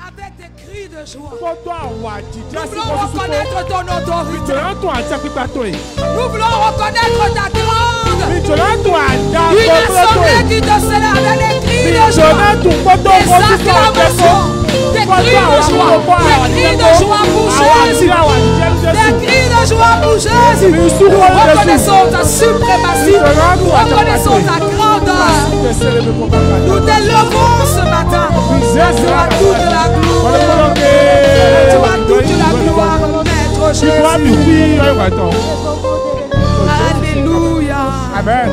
Avec des cris de joie. Nous voulons reconnaître ton autorité. Nous voulons reconnaître ta grande. Une assemblée qui te célèbre avec des cris de joie. Des acclamations. Des cris de joie. Des cris de joie pour Jésus. Des cris de joie pour Jésus. Nous reconnaissons ta suprématie. Nous reconnaissons ta grandeur. Nous t'élevons ce matin. À toi toute la gloire. À toi toute la gloire, Maître Jésus. Alléluia. Amen.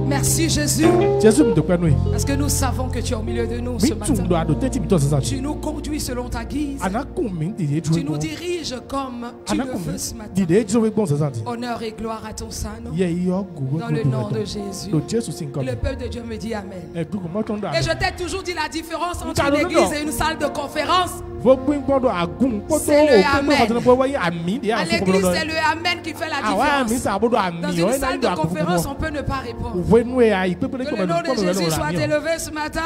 Merci Jésus. Parce que nous savons que tu es au milieu de nous ce matin. Tu nous conduis selon ta guise. Tu nous diriges comme tu le veux ce matin. Honneur et gloire à ton Saint-Nom. Dans le nom de Jésus. Le peuple de Dieu me dit Amen. Et je t'ai toujours dit la différence entre une église et une salle de conférence. C'est le Amen. À l'église, c'est le Amen qui fait la différence. Dans une salle de conférence, on peut ne pas répondre. Que le nom de Jésus soit élevé ce matin.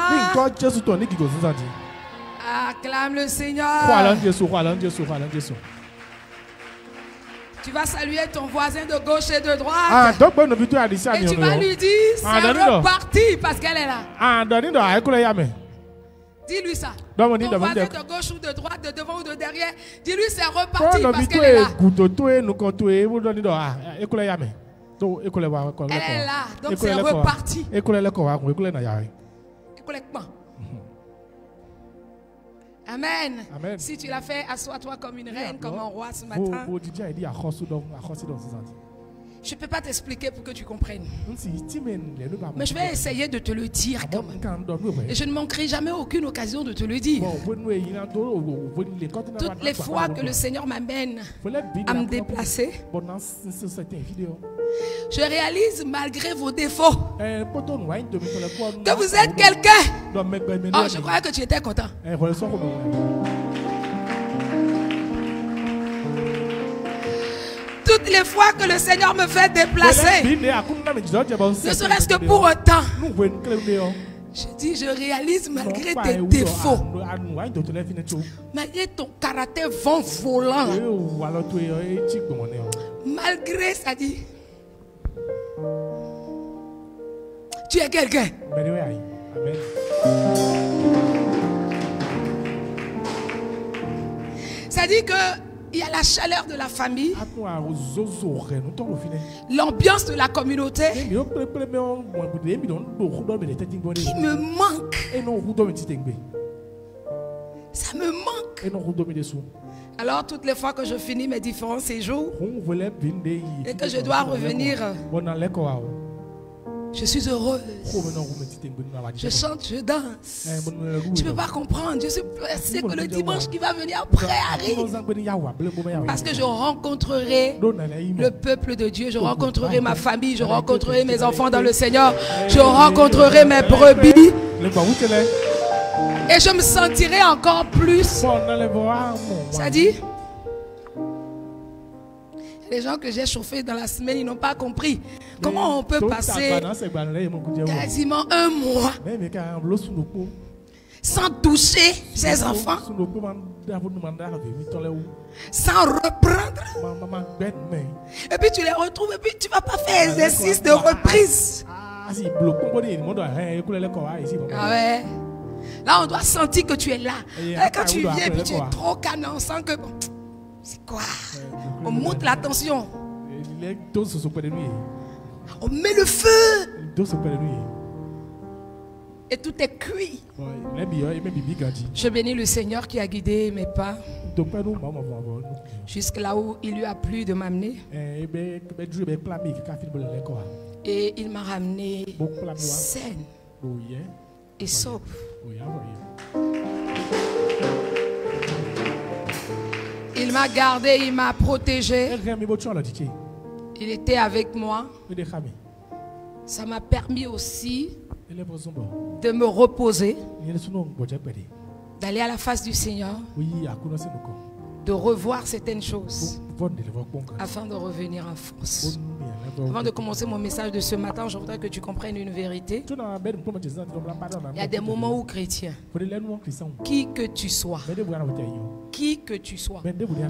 Acclame le Seigneur. Tu vas saluer ton voisin de gauche et de droite. Et tu vas lui dire, c'est reparti parce qu'elle est là. Dis-lui ça. Ton voisin de gauche ou de droite, de devant ou de derrière, dis-lui c'est reparti parce qu'elle est là. Elle est là, donc c'est reparti. Amen. Amen. Si tu l'as fait, assois-toi comme une reine, comme un roi ce matin. Je ne peux pas t'expliquer pour que tu comprennes. Mais je vais essayer de te le dire quand même. Et je ne manquerai jamais aucune occasion de te le dire. Toutes les fois que le Seigneur m'amène à me déplacer, je réalise malgré vos défauts que vous êtes quelqu'un. Oh, je croyais que tu étais content. Toutes les fois que le Seigneur me fait déplacer, ne serait-ce que pour un temps, je dis, je réalise malgré tes défauts, malgré ton caractère vent volant, malgré, ça dit, tu es quelqu'un. Ça dit que il y a la chaleur de la famille, l'ambiance de la communauté qui me manque. Ça me manque. Alors toutes les fois que je finis mes différents séjours et que je dois revenir, je suis heureuse. Je chante, je danse. Tu ne peux pas comprendre. Je suis pressée que le dimanche qui va venir après arrive. Parce que je rencontrerai le peuple de Dieu. Je rencontrerai ma famille. Je rencontrerai mes enfants dans le Seigneur. Je rencontrerai mes brebis. Et je me sentirai encore plus. Ça dit, les gens que j'ai chauffés dans la semaine, ils n'ont pas compris comment on peut passer quasiment un mois sans toucher ses enfants, sans reprendre. Et puis tu les retrouves et puis tu ne vas pas faire exercice de reprise. Ah ouais. Là, on doit sentir que tu es là. Et quand tu viens et puis tu es trop calme, on sent que... C'est quoi? On monte la tension. On met le feu. Et tout est cuit. Je bénis le Seigneur qui a guidé mes pas jusque là où il lui a plu de m'amener. Et il m'a ramené saine et sauve. Il m'a gardé, il m'a protégé. Il était avec moi. Ça m'a permis aussi de me reposer, d'aller à la face du Seigneur, de revoir certaines choses. afin de revenir en force. Avant de commencer mon message de ce matin, je voudrais que tu comprennes une vérité. Il y a des moments où chrétiens, qui que tu sois,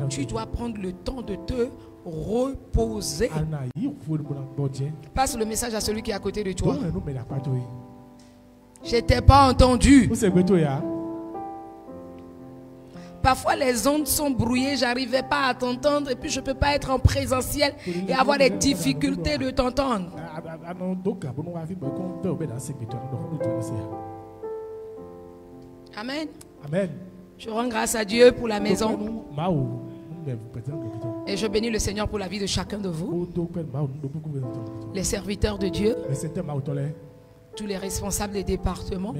tu dois prendre le temps de te reposer. Passe le message à celui qui est à côté de toi. Je t'ai pas entendu. Parfois les ondes sont brouillées, j'arrivais pas à t'entendre et puis je peux pas être en présentiel et avoir des difficultés de t'entendre. Amen. Amen. Je rends grâce à Dieu pour la maison. Et je bénis le Seigneur pour la vie de chacun de vous. Les serviteurs de Dieu. Tous les responsables des départements.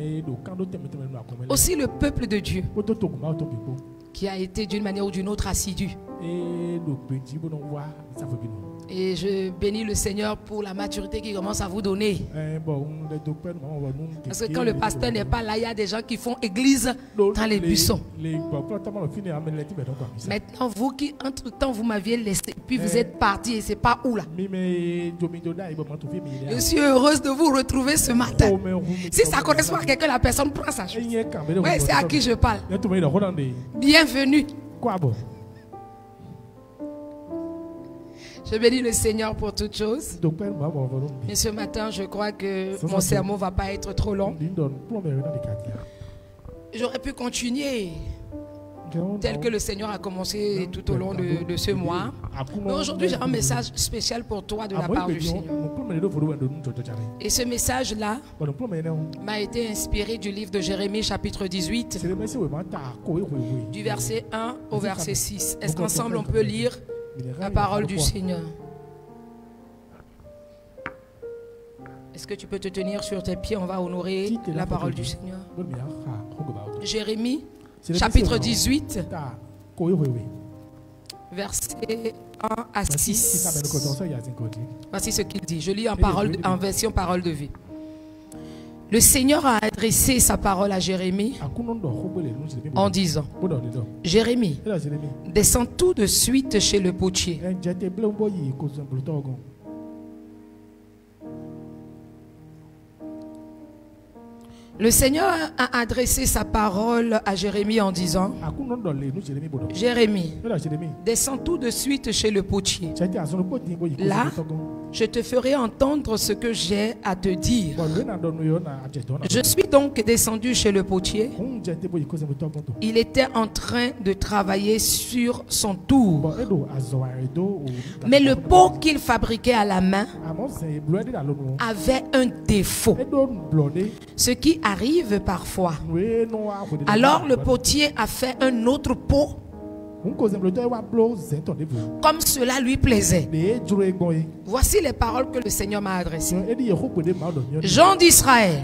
Aussi le peuple de Dieu. Qui a été d'une manière ou d'une autre assidu. Et je bénis le Seigneur pour la maturité qu'il commence à vous donner. Parce que quand le pasteur n'est pas là, il y a des gens qui font église dans les buissons. Maintenant, vous qui, entre-temps, vous m'aviez laissé, puis vous êtes partis et c'est pas où là. Je suis heureuse de vous retrouver ce matin. Si ça correspond à quelqu'un, la personne prend sa chose. Oui, c'est à qui je parle. Bienvenue. Je bénis le Seigneur pour toutes choses. Et ce matin, je crois que mon sermon ne va pas être trop long. J'aurais pu continuer tel que le Seigneur a commencé tout au long de ce mois. Mais aujourd'hui, j'ai un message spécial pour toi de la part du Seigneur. Et ce message-là m'a été inspiré du livre de Jérémie, chapitre 18, du verset 1 au verset 6. Est-ce qu'ensemble on peut lire la parole du Seigneur? Est-ce que tu peux te tenir sur tes pieds? On va honorer la parole du Seigneur. Jérémie, chapitre 18, verset 1 à 6. Voici ce qu'il dit. Je lis en version parole de vie. Le Seigneur a adressé sa parole à Jérémie en disant: Jérémie, descends tout de suite chez le potier. Le Seigneur a adressé sa parole à Jérémie en disant: Jérémie, descends tout de suite chez le potier. Là, je te ferai entendre ce que j'ai à te dire. Je suis donc descendu chez le potier. Il était en train de travailler sur son tour. Mais le pot qu'il fabriquait à la main avait un défaut, ce qui arrive parfois. Alors le potier a fait un autre pot comme cela lui plaisait. Voici les paroles que le Seigneur m'a adressées. Gens d'Israël,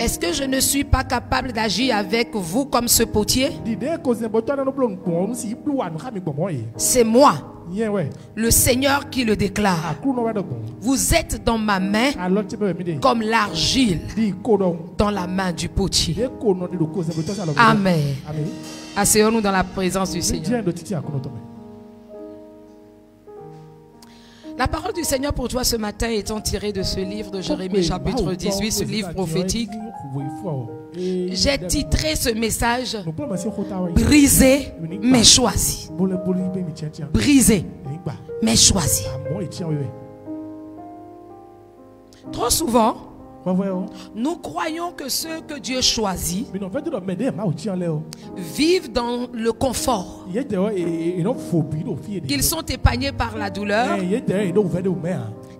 est-ce que je ne suis pas capable d'agir avec vous comme ce potier? C'est moi, le Seigneur, qui le déclare. Vous êtes dans ma main comme l'argile dans la main du potier. Amen. Asseyons-nous dans la présence du Seigneur. La parole du Seigneur pour toi ce matin étant tirée de ce livre de Jérémie chapitre 18, ce livre prophétique. J'ai titré ce message: Brisé mais choisi. Brisé mais choisi. Trop souvent, nous croyons que ceux que Dieu choisit vivent dans le confort, qu'ils sont épargnés par la douleur,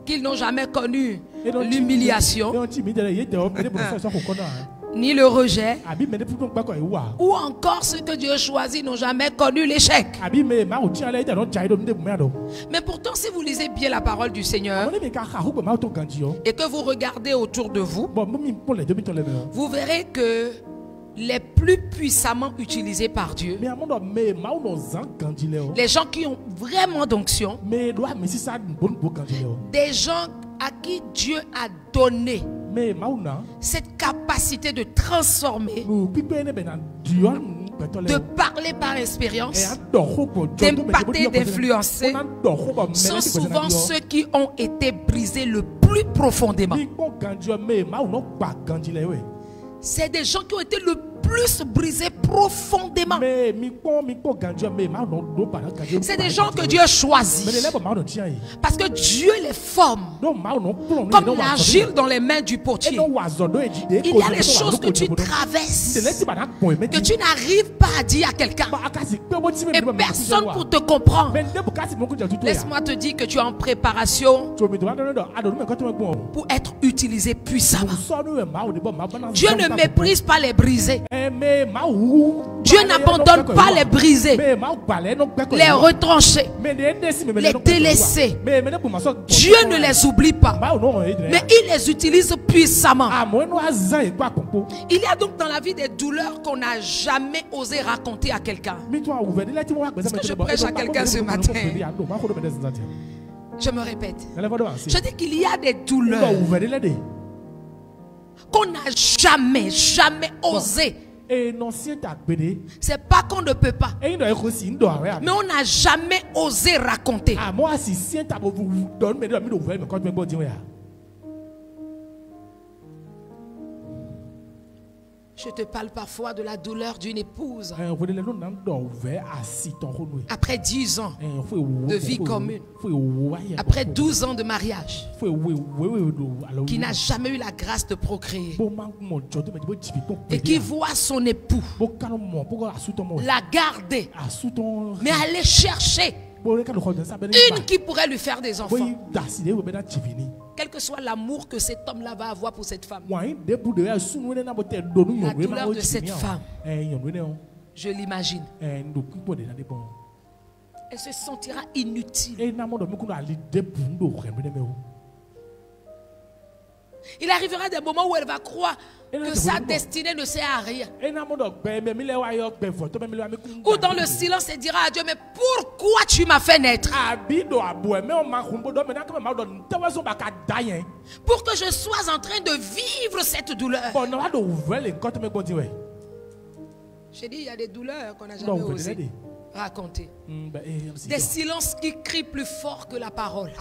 qu'ils n'ont jamais connu l'humiliation, ni le rejet, ou encore ceux que Dieu choisit n'ont jamais connu l'échec. Mais pourtant, si vous lisez bien la parole du Seigneur et que vous regardez autour de vous, vous verrez que les plus puissamment utilisés par Dieu, les gens qui ont vraiment d'onction, des gens à qui Dieu a donné cette capacité de transformer de parler par expérience, d'impacter, d'influencer, sont souvent ceux qui ont été brisés le plus profondément. C'est des gens qui ont été le plus brisés profondément. C'est des gens que Dieu choisit. Parce que Dieu les forme comme l'argile dans les mains du potier. Il y a des choses que tu traverses, que tu n'arrives pas à dire à quelqu'un, et personne pour te comprendre. Laisse-moi te dire que tu es en préparation pour être utilisé puissamment. Dieu ne méprise pas les brisés. Dieu n'abandonne pas les brisés, les retranchés, les délaissés. Dieu ne les oublie pas, mais il les utilise puissamment. Il y a donc dans la vie des douleurs qu'on n'a jamais osé raconter à quelqu'un. Est-ce que je prêche à quelqu'un ce matin? Je me répète. Je dis qu'il y a des douleurs qu'on n'a jamais osé. C'est pas qu'on ne peut pas, mais on n'a jamais osé raconter. Je te parle parfois de la douleur d'une épouse. Après 10 ans de vie commune, après 12 ans de mariage, qui n'a jamais eu la grâce de procréer, et qui voit son époux la garder, mais aller chercher une qui pourrait lui faire des enfants. Quel que soit l'amour que cet homme-là va avoir pour cette femme, la douleur de cette femme, je l'imagine, elle se sentira inutile. Il arrivera des moments où elle va croire que sa destinée ne sert à rien. Ou dans le silence, elle dira à Dieu, mais pourquoi tu m'as fait naître? Pour que je sois en train de vivre cette douleur. J'ai dit, il y a des douleurs qu'on n'a jamais osé raconter. Des silences qui crient plus fort que la parole.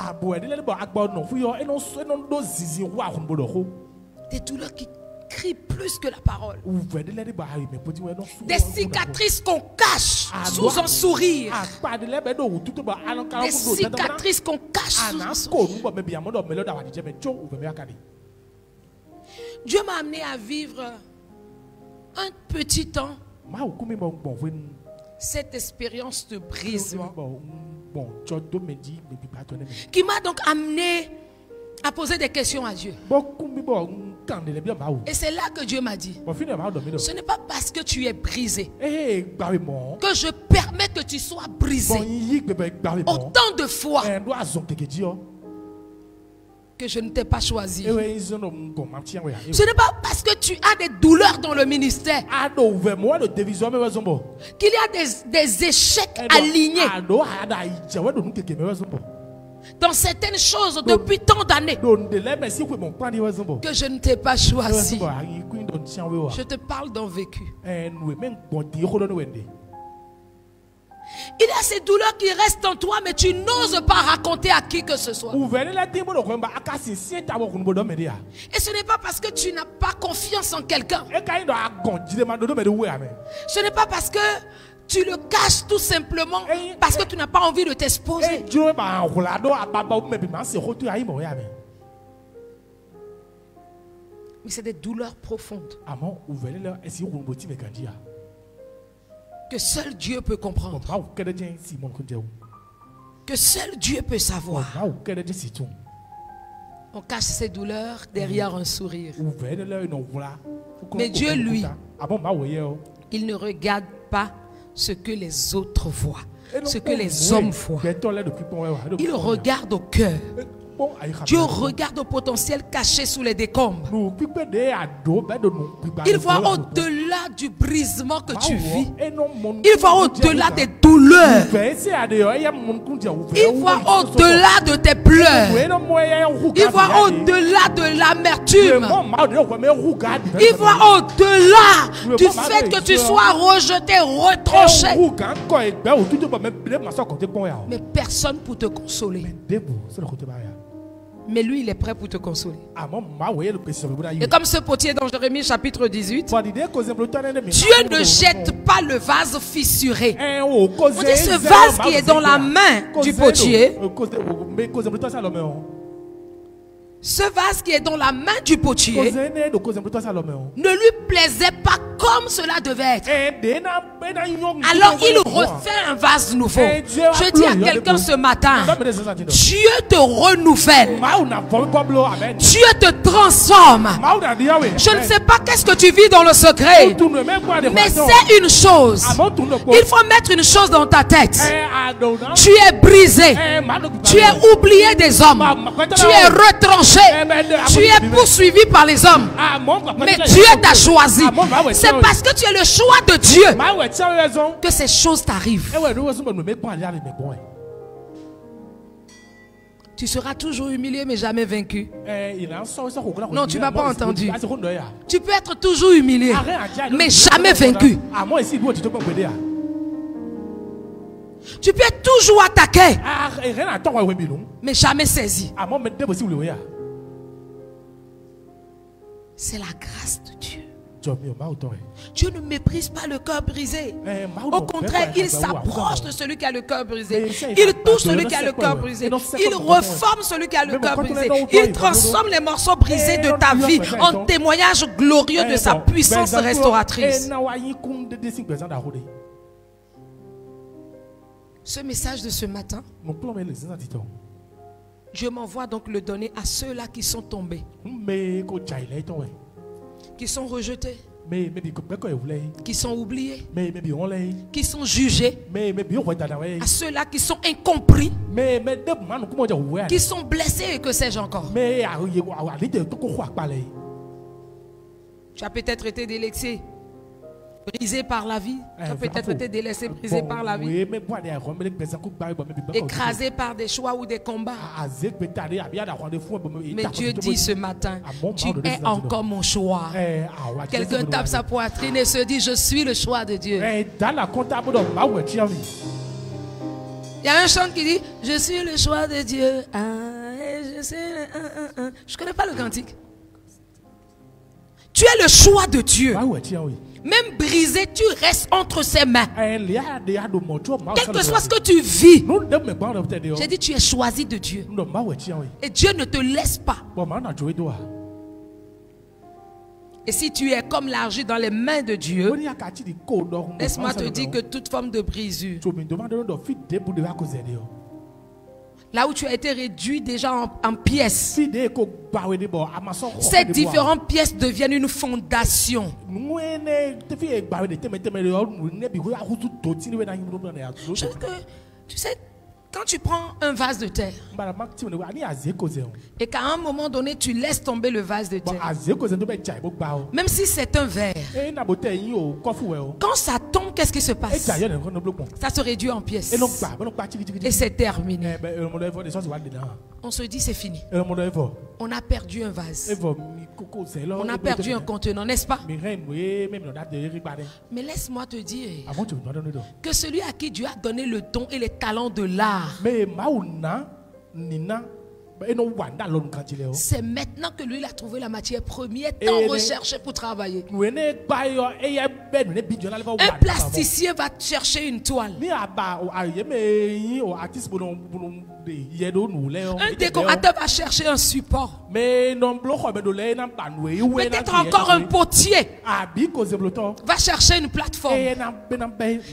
Des douleurs qui crient plus que la parole. Des cicatrices qu'on cache sous un sourire. Des cicatrices qu'on cache sous un sourire. Dieu m'a amené à vivre un petit temps cette expérience de brisement qui m'a donc amené à poser des questions à Dieu. Et c'est là que Dieu m'a dit, ce n'est pas parce que tu es brisé que je permets que tu sois brisé autant de fois que je ne t'ai pas choisi. Ce n'est pas parce que tu as des douleurs dans le ministère qu'il y a des échecs alignés dans certaines choses depuis tant d'années que je ne t'ai pas choisi. Je te parle d'un vécu. Il y a ces douleurs qui restent en toi, mais tu n'oses pas raconter à qui que ce soit. Et ce n'est pas parce que tu n'as pas confiance en quelqu'un. Ce n'est pas parce que tu le caches tout simplement parce que tu n'as pas envie de t'exposer. Mais c'est des douleurs profondes que seul Dieu peut comprendre, que seul Dieu peut savoir. On cache ces douleurs derrière un sourire. Mais Dieu, lui, il ne regarde pas ce que les autres voient, ce que les hommes voient. Il regarde au cœur. Dieu regarde au potentiel caché sous les décombres. Il voit au-delà du brisement que tu vis. Il voit au-delà des douleurs. Il voit au-delà de tes pleurs. Il voit au-delà de l'amertume. Il voit au-delà du fait que tu sois rejeté, retranché. Mais personne pour te consoler. Mais lui, il est prêt pour te consoler. Et comme ce potier dans Jérémie chapitre 18, Dieu ne jette pas le vase fissuré. On dit ce vase qui est dans la main du potier. Ce vase qui est dans la main du potier ne lui plaisait pas comme cela devait être. Alors il refait un vase nouveau. Je dis à quelqu'un ce matin, Dieu te renouvelle. Dieu te transforme. Je ne sais pas qu'est-ce que tu vis dans le secret, mais c'est une chose. Il faut mettre une chose dans ta tête. Tu es brisé. Tu es oublié des hommes. Tu es retranché. Tu es poursuivi par les hommes. Mais Dieu t'a choisi. C'est parce que tu es le choix de Dieu que ces choses t'arrivent. Tu seras toujours humilié mais jamais vaincu. Non, tu ne m'as pas entendu. Tu peux être toujours humilié mais jamais vaincu. Tu peux être toujours attaqué mais jamais saisi. C'est la grâce de Dieu. Dieu ne méprise pas le cœur brisé. Au contraire, il s'approche de celui qui a le cœur brisé. Il touche celui qui a le cœur brisé. Il reforme celui qui a le cœur brisé. Il transforme les morceaux brisés de ta vie en témoignage glorieux de sa puissance restauratrice. Ce message de ce matin, je m'envoie donc le donner à ceux-là qui sont tombés, qui sont rejetés, qui sont oubliés, qui sont jugés, à ceux-là qui sont incompris, qui sont blessés et que sais-je encore. Tu as peut-être été délaissé, brisé par la vie. Tu as peut-être été délaissé, brisé par la vie, écrasé par des choix ou des combats. Mais Dieu dit ce matin, tu es encore mon choix. Quelqu'un tape sa poitrine et se dit, je suis le choix de Dieu. Il y a un chant qui dit, je suis le choix de Dieu. Je ne connais pas le cantique. Tu es le choix de Dieu. Même brisé, tu restes entre ses mains. Quel que soit ce que tu vis, j'ai dit tu es choisi de Dieu. Et Dieu ne te laisse pas. Et si tu es comme l'argile dans les mains de Dieu, laisse-moi te dire que toute forme de brisure, là où tu as été réduit déjà en pièces, ces différentes pièces deviennent une fondation. Tu sais, quand tu prends un vase de terre et qu'à un moment donné tu laisses tomber le vase de terre, même si c'est un verre, quand ça tombe, qu'est-ce qui se passe? Ça se réduit en pièces et c'est terminé. On se dit c'est fini. On a perdu un vase. On a perdu un contenant, n'est-ce pas? Mais laisse-moi te dire que celui à qui Dieu a donné le don et les talents de l'art, c'est maintenant que lui il a trouvé la matière première tant recherchée pour travailler. Un plasticien va chercher une toile. Un décorateur va chercher un support. Peut-être encore un potier va chercher une plateforme.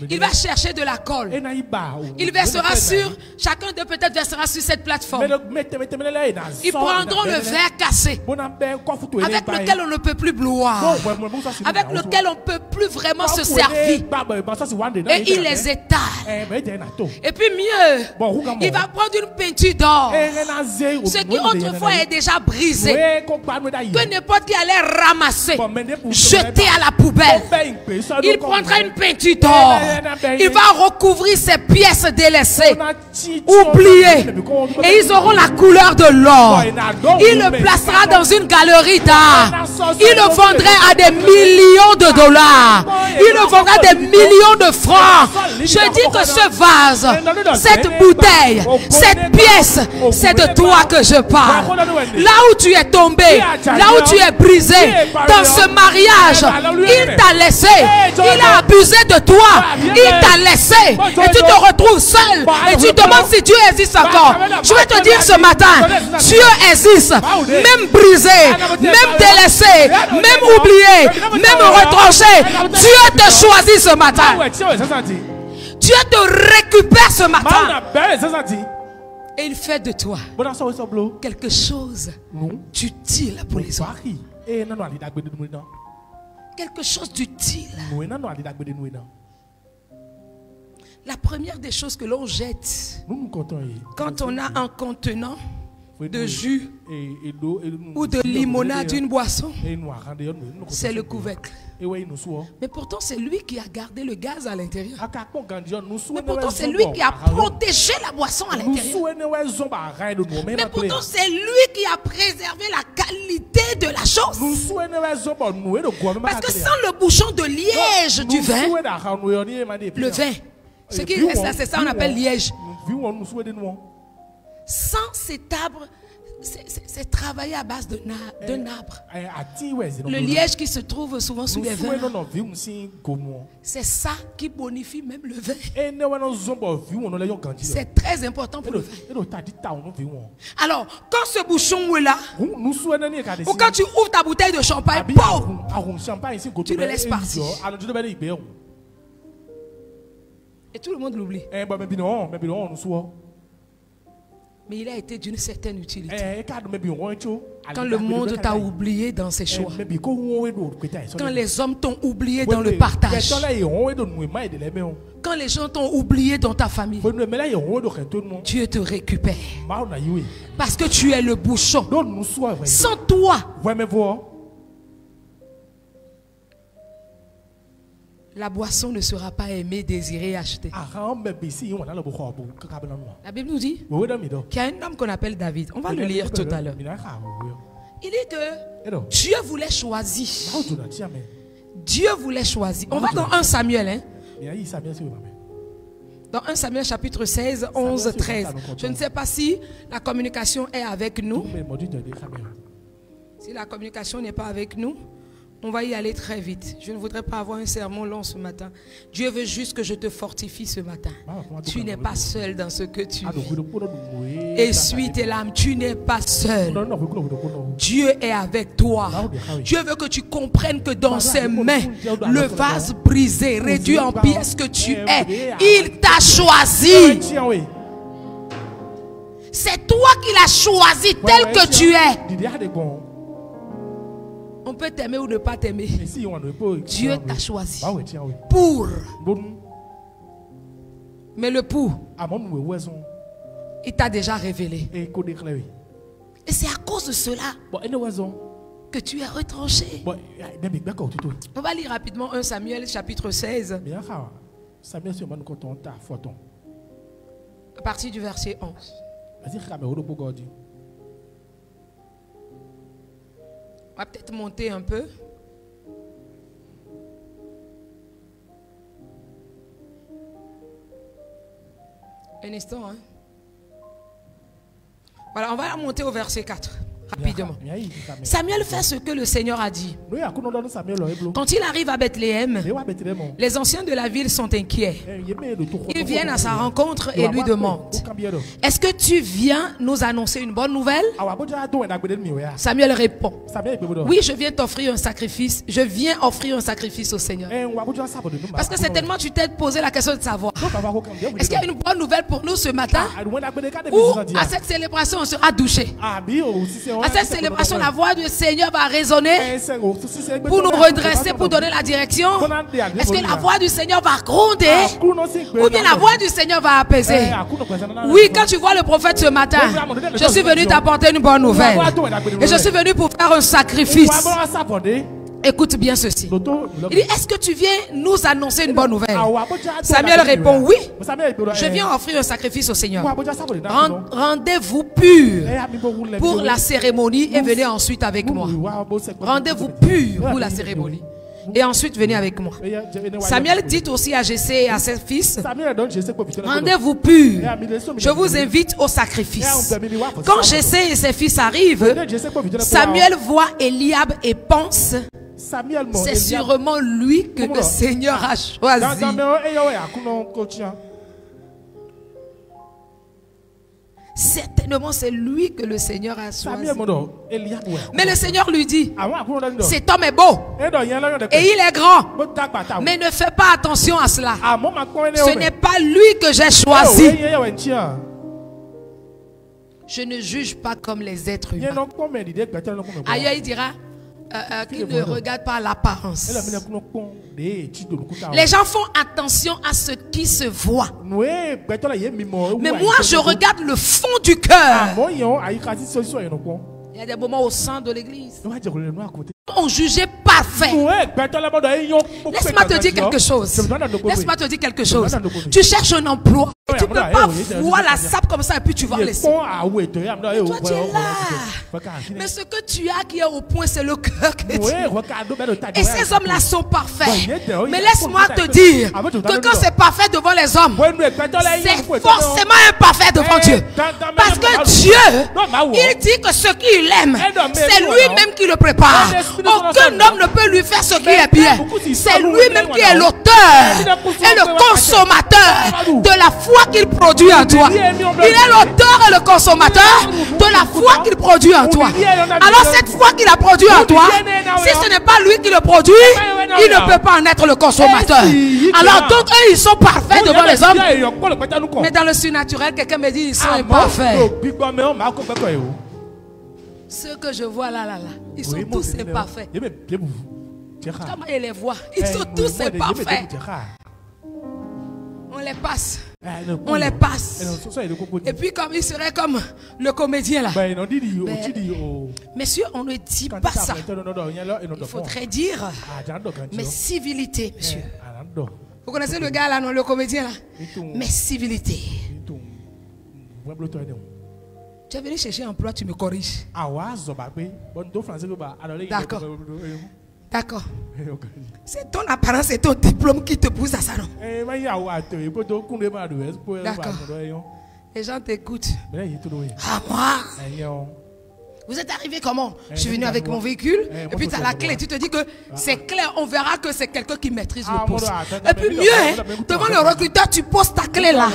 Il va chercher de la colle. Il versera sur, chacun d'eux peut-être versera sur cette plateforme. Ils prendront le verre cassé, avec lequel on ne peut plus boire, avec lequel on ne peut plus vraiment se servir. Et il les étale. Et puis mieux, il va prendre une peinture d'or, ce qui autrefois est déjà brisé, que n'importe qui allait ramasser, jeter à la poubelle. Il prendra une peinture d'or, il va recouvrir ces pièces délaissées, oubliées, et ils auront la couleur de l'or. Il le placera dans une galerie d'art. Il le vendrait à des millions de dollars. Il le vendra des millions de francs. Je dis que ce vase, cette bouteille, cette pièce, c'est de toi que je parle. Là où tu es tombé, là où tu es brisé, dans ce mariage, il t'a laissé, il a abusé de toi, il t'a laissé, et tu te retrouves seul, et tu demandes si Dieu existe encore. Je vais te dire ce matin, Dieu existe, même brisé, même délaissé, même oublié, même retranché. Dieu te choisit ce matin. Dieu te récupère ce matin. Et il fait de toi quelque chose d'utile pour les autres. Quelque chose d'utile. La première des choses que l'on jette quand on a un contenant de jus ou de limonade, une boisson, c'est le couvercle. Mais pourtant c'est lui qui a gardé le gaz à l'intérieur. Mais pourtant c'est lui qui a protégé la boisson à l'intérieur. Mais pourtant c'est lui qui a préservé la qualité de la chose. Parce que sans le bouchon de liège du vin, le vin, ce qui reste là, c'est ça qu'on appelle liège. Sans cet arbre, c'est travailler à base d'un arbre. Le liège qui se trouve souvent sous les vins, c'est ça qui bonifie même le vin. C'est très important pour le vin. Alors, quand ce bouchon est là, ou quand tu ouvres ta bouteille de champagne, tu le laisses partir. Et tout le monde l'oublie. Mais il a été d'une certaine utilité. Quand le monde t'a oublié dans ses choix, quand les hommes t'ont oublié dans le partage, quand les gens t'ont oublié dans ta famille, Dieu te récupère. Parce que tu es le bouchon. Sans toi, la boisson ne sera pas aimée, désirée, achetée. La Bible nous dit qu'il y a un homme qu'on appelle David. On va le lire tout à l'heure. Il dit que Dieu voulait choisir. Dieu voulait choisir. On va dans 1 Samuel. Hein? Dans 1 Samuel chapitre 16, 11, 13. Je ne sais pas si la communication est avec nous. Si la communication n'est pas avec nous, on va y aller très vite. Je ne voudrais pas avoir un sermon long ce matin. Dieu veut juste que je te fortifie ce matin. Tu n'es pas seul dans ce que tu vis. Essuie tes larmes. Tu n'es pas seul. Dieu est avec toi. Dieu veut que tu comprennes que dans ses mains, le vase brisé, réduit en pièces que tu es, il t'a choisi. C'est toi qui l'as choisi tel que tu es. On peut t'aimer ou ne pas t'aimer. Dieu t'a choisi pour. Mais le pour, il t'a déjà révélé. Et c'est à cause de cela que tu es retranché. On va lire rapidement 1 Samuel chapitre 16. À partir du verset 11. On va peut-être monter un peu. Un instant. Hein. Voilà, on va monter au verset 4. Rapidement. Samuel fait ce que le Seigneur a dit. Quand il arrive à Bethléem, les anciens de la ville sont inquiets. Ils viennent à sa rencontre et lui demandent: est-ce que tu viens nous annoncer une bonne nouvelle? Samuel répond: oui, je viens t'offrir un sacrifice. Je viens offrir un sacrifice au Seigneur. Parce que certainement tu t'es posé la question de savoir: est-ce qu'il y a une bonne nouvelle pour nous ce matin? Ou à cette célébration on sera douché? À cette célébration, la voix du Seigneur va résonner pour nous redresser, pour donner la direction. Est-ce que la voix du Seigneur va gronder ou bien la voix du Seigneur va apaiser? Oui, quand tu vois le prophète ce matin, je suis venu t'apporter une bonne nouvelle. Et je suis venu pour faire un sacrifice. Écoute bien ceci. Il dit: est-ce que tu viens nous annoncer une bonne nouvelle? Samuel répond: oui, je viens offrir un sacrifice au Seigneur. Rendez-vous pur pour la cérémonie et venez ensuite avec moi. Rendez-vous pur pour la cérémonie et ensuite venez avec moi. Samuel dit aussi à Jessé et à ses fils: rendez-vous pur, je vous invite au sacrifice. Quand Jessé et ses fils arrivent, Samuel voit Eliab et pense: c'est sûrement lui que le Seigneur a choisi. Certainement c'est lui que le Seigneur a choisi. Mais le Seigneur lui dit: cet homme est beau et il est grand, mais ne fais pas attention à cela. Ce n'est pas lui que j'ai choisi. Je ne juge pas comme les êtres humains. Ailleurs il dira qu'il ne regarde pas l'apparence. Les gens font attention à ce qui se voit. Mais moi, je regarde le fond du cœur. Il y a des moments au sein de l'église on jugeait parfait. Laisse-moi te dire quelque chose. Laisse-moi te dire quelque chose. Tu cherches un emploi. Et tu ne peux pas voir la sape comme ça et puis tu vas laisser. Et toi tu es là. Mais ce que tu as qui est au point, c'est le cœur que tu as. Et ces hommes-là sont parfaits. Mais laisse-moi te dire que quand c'est parfait devant les hommes, c'est forcément imparfait devant Dieu. Parce que Dieu, il dit que ce qu'il aime, c'est lui-même qui le prépare. Aucun homme ne peut lui faire ce qui est bien. C'est lui-même qui est l'auteur et le consommateur de la foi qu'il produit en toi. Il est l'auteur et le consommateur de la foi qu'il produit en toi. Alors cette foi qu'il a produit en toi, si ce n'est pas lui qui le produit, il ne peut pas en être le consommateur. Alors donc eux ils sont parfaits devant les hommes. Mais dans le surnaturel, quelqu'un me dit ils sont imparfaits. Ceux que je vois là, ils sont tous imparfaits. Comment ils les voient? Ils sont tous imparfaits. On les passe. On les passe. Et puis comme il serait comme le comédien là. Messieurs, on ne dit pas ça. Il faudrait dire mais civilité, monsieur. Vous connaissez le gars là, non, le comédien là? Mais civilité. Tu es venu chercher un emploi, tu me corriges. D'accord. D'accord. C'est ton apparence et ton diplôme qui te pousse à ça, non? D'accord. Les gens t'écoutent. Ah, moi? Vous êtes arrivé comment? Je suis venu avec mon véhicule et puis tu as la clé. Tu te dis que c'est clair, on verra que c'est quelqu'un qui maîtrise le poste. Et puis mieux, devant le recruteur, tu poses ta clé là.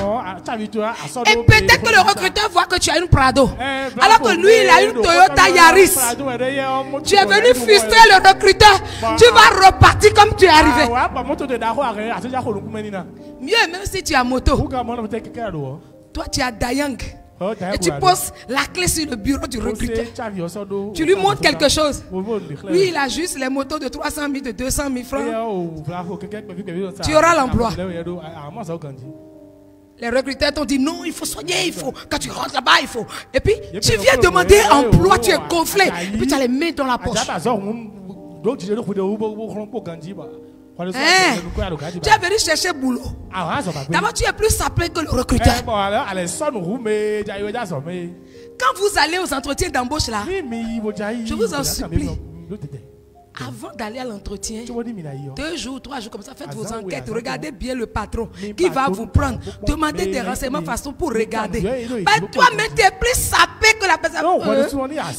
Et peut-être que le recruteur voit que tu as une Prado. Alors que lui, il a une Toyota Yaris. Tu es venu frustrer le recruteur. Tu vas repartir comme tu es arrivé. Mieux, même si tu as moto. Toi, tu as Dayang. Et tu poses la clé sur le bureau du recruteur. Tu lui montres quelque chose. Lui, il a juste les motos de 300 000, de 200 000 francs. Tu auras l'emploi. Les recruteurs t'ont dit non, il faut soigner, il faut. Quand tu rentres là-bas, il faut. Et puis, tu viens demander emploi, tu es gonflé. Et puis, tu as les mains dans la poche. Tu es venu chercher boulot. D'abord, tu es plus sapé que le recruteur. Quand vous allez aux entretiens d'embauche là, je vous en supplie, avant d'aller à l'entretien, 2 jours, 3 jours comme ça, faites vos enquêtes, regardez bien le patron qui va vous prendre, demandez des renseignements façon pour regarder. Toi-même, tu es plus sapé que la personne.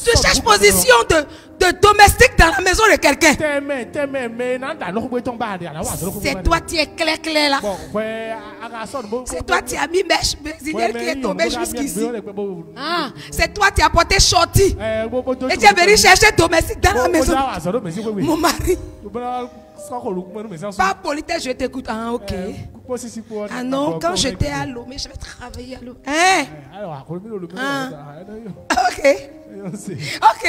Tu cherches position de domestique dans la maison de quelqu'un. C'est toi qui es clair là. C'est toi qui as mis mèche brésilienne qui est tombée jusqu'ici. C'est toi qui as porté shorty. Et tu es venu chercher domestique dans la maison. Mon mari. Pas politesse, je t'écoute. Ah, ok. Ah non, quand j'étais à Lomé, je vais travailler à Lomé. Hein? Ok. Ok.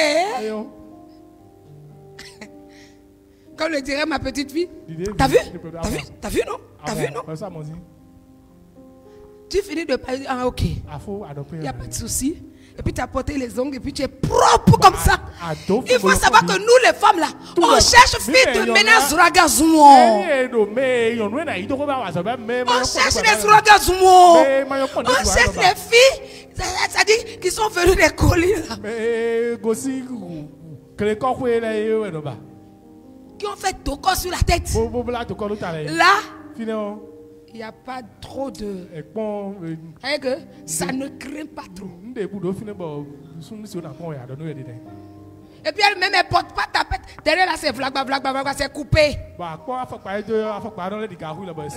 Comme le dirait ma petite fille. T'as vu? T'as vu? T'as vu, non? T'as vu, non? Tu finis de parler. Ah, ok. Il n'y a pas de souci. Et puis tu as porté les ongles et puis tu es propre comme ça. Il faut savoir que nous les femmes là, on cherche fille de ménage ragazouan. On cherche les ragazouan. On cherche les filles, c'est-à-dire qui sont venues des collines là. Qui ont fait toko sur la tête. Là, il n'y a pas trop de... que ça ne craint pas trop. Et puis elle-même, elle ne porte pas ta tête. Derrière là, c'est vlagba, c'est coupé.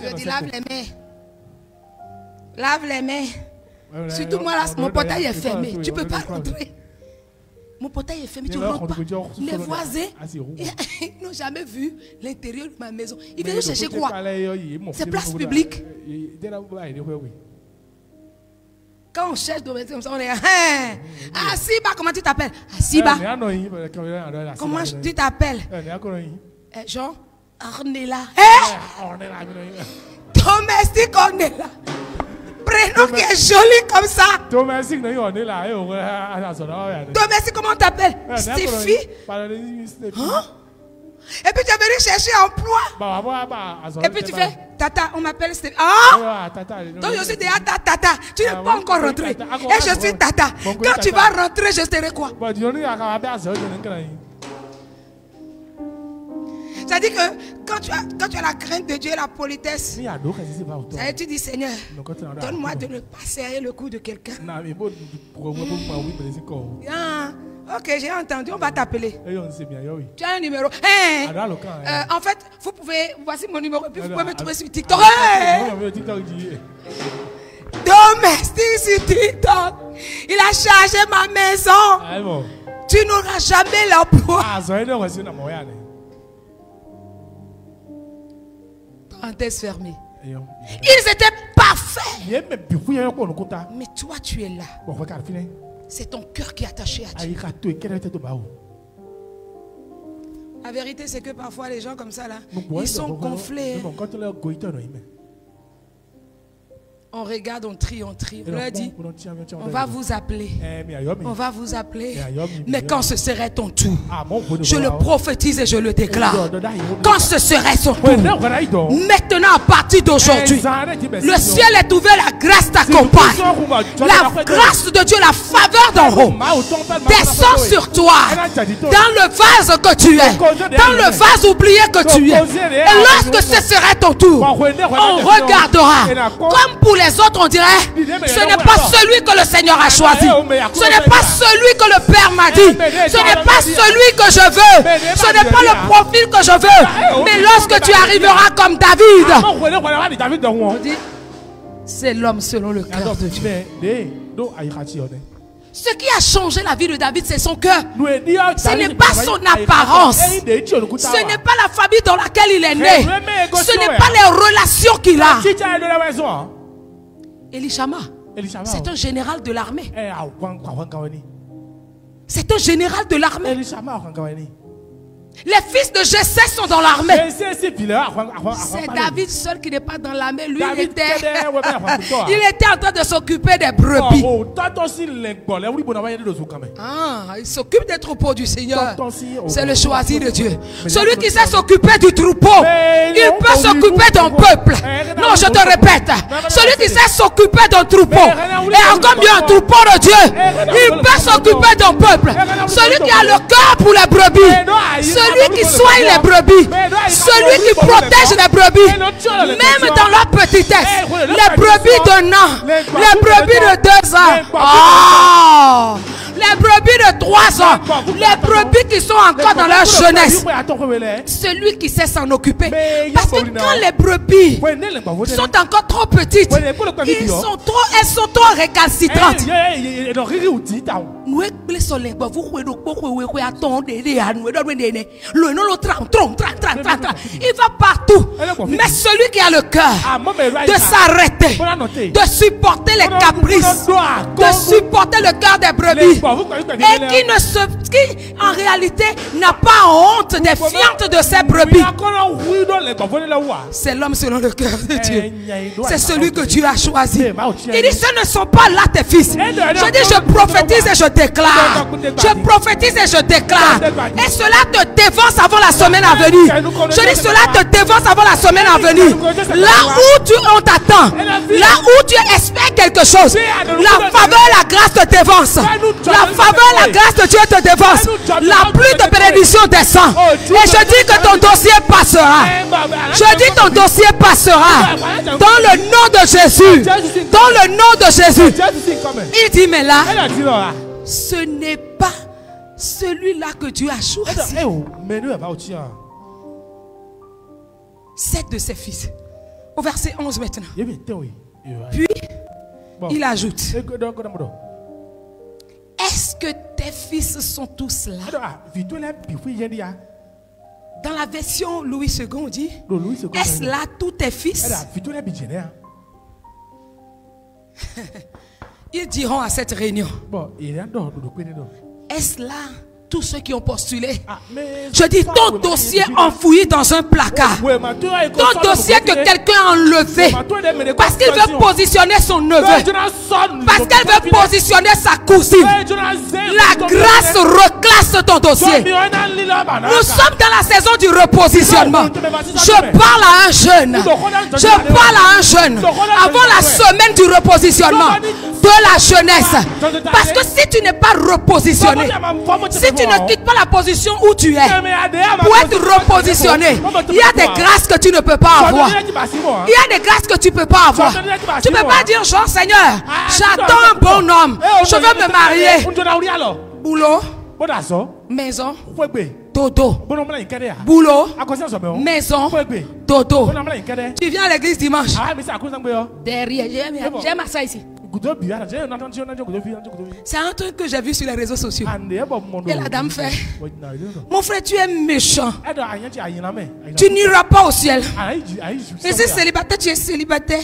Je dis, lave les mains. Lave les mains. Surtout moi, là, mon portail est fermé. Tu ne peux pas rentrer. Mon portail est fermé, tu ne rentres pas. Les voisins n'ont jamais vu l'intérieur de ma maison. Ils viennent chercher quoi? C'est place publique. Quand on cherche domestique comme ça, on est ah, Siba, comment tu t'appelles? Ah, Siba. Comment tu t'appelles? Jean Ornella. Domestique Ornella. Prénom qui est joli comme ça. Domestique, comment on t'appelle? Stéphie. Hein? Et puis tu es venu chercher emploi. Et puis tu fais Tata, on m'appelle Stéphie. Ah! Donc je suis déjà Tata. Tu n'es pas encore rentré. Et je suis Tata. Quand tu vas rentrer, je serai quoi? C'est-à-dire que quand tu as la crainte de Dieu et la politesse, tu dis Seigneur, donne-moi de ne pas serrer le cou de quelqu'un. Ok, j'ai entendu, on va t'appeler. Tu as un numéro. En fait, voici mon numéro, puis vous pouvez me trouver sur TikTok. Domestique sur TikTok. Il a chargé ma maison. Tu n'auras jamais l'emploi. Parenthèse fermée. Ils étaient parfaits. Mais toi, tu es là. C'est ton cœur qui est attaché à Dieu. La vérité, c'est que parfois, les gens comme ça, là, ils sont gonflés. On regarde, on trie. On leur dit, on va vous appeler. On va vous appeler. Mais quand ce serait ton tour, je le prophétise et je le déclare. Quand ce serait son tour, maintenant à partir d'aujourd'hui, le ciel est ouvert, la grâce t'accompagne. La grâce de Dieu, la faveur d'en haut descend sur toi. Dans le vase que tu es. Dans le vase oublié que tu es. Et lorsque ce serait ton tour, on regardera. Comme pour les autres, on dirait, ce n'est pas celui que le Seigneur a choisi. Ce n'est pas celui que le Père m'a dit. Ce n'est pas celui que je veux. Ce n'est pas le profil que je veux. Mais lorsque tu arriveras comme David, c'est l'homme selon le cœur de Dieu. Ce qui a changé la vie de David, c'est son cœur. Ce n'est pas son apparence. Ce n'est pas la famille dans laquelle il est né. Ce n'est pas les relations qu'il a. Elishama, c'est un général de l'armée. C'est un général de l'armée. Les fils de Jessé sont dans l'armée. C'est David seul qui n'est pas dans l'armée. Lui, il était en train de s'occuper des brebis. Il s'occupe des troupeaux du Seigneur. C'est le choisi de Dieu. Celui qui sait s'occuper du troupeau, il peut s'occuper d'un peuple. Non, je te répète. Celui qui sait s'occuper d'un troupeau, et encore mieux un troupeau de Dieu, il peut s'occuper d'un peuple. Celui qui a le cœur pour les brebis, celui qui soigne les brebis, celui qui protège les brebis, même dans leur petitesse, les brebis d'un an, les brebis de 2 ans, les Les brebis de 3 ans, les brebis qui sont encore dans leur jeunesse, celui qui sait s'en occuper. Parce que quand les brebis sont encore trop petites, elles sont trop récalcitrantes. Il va partout. Mais celui qui a le cœur de s'arrêter, de supporter les caprices, de supporter le cœur des brebis, et qui en réalité n'a pas honte des fientes de ses brebis, c'est l'homme selon le cœur de Dieu. C'est celui que Dieu a choisi. Il dit, ce ne sont pas là tes fils. Je dis, je prophétise et je déclare. Je prophétise et je déclare. Et cela te dévance avant la semaine à venir. Je dis, cela te dévance avant la semaine à venir. Là où on t'attend, là où tu espères quelque chose, la faveur, la grâce te dévance. La faveur, la grâce de Dieu te dévance. La pluie de bénédiction descend. Et je dis que ton dossier passera. Je dis ton dossier passera. Dans le nom de Jésus. Dans le nom de Jésus. Il dit, mais là, ce n'est pas celui-là que Dieu a choisi. 7 de ses fils. Au verset 11 maintenant. Puis, il ajoute, est-ce que tes fils sont tous là? Dans la version Louis II, on dit, est-ce là tous tes fils? Ils diront à cette réunion, est-ce là tous ceux qui ont postulé? Je dis, ton dossier enfoui dans un placard, ton dossier que quelqu'un a enlevé parce qu'il veut positionner son neveu, parce qu'elle veut positionner sa cousine, la grâce reclasse ton dossier. Nous sommes dans la saison du repositionnement. Je parle à un jeune, avant la semaine du repositionnement de la jeunesse, parce que si tu n'es pas repositionné, si tu ne quittes pas la position où tu es pour être repositionné, il y a des grâces que tu ne peux pas avoir. Il y a des grâces que tu ne peux pas avoir. Tu ne peux pas dire, genre, Seigneur, j'attends un bon homme, je veux me marier. Boulot, maison, dodo. Boulot, maison, dodo. Tu viens à l'église dimanche. Derrière, j'aime ça ici. C'est un truc que j'ai vu sur les réseaux sociaux. Et la dame fait, mon frère, tu es méchant. Tu n'iras pas au ciel. Et si célibataire, tu es célibataire.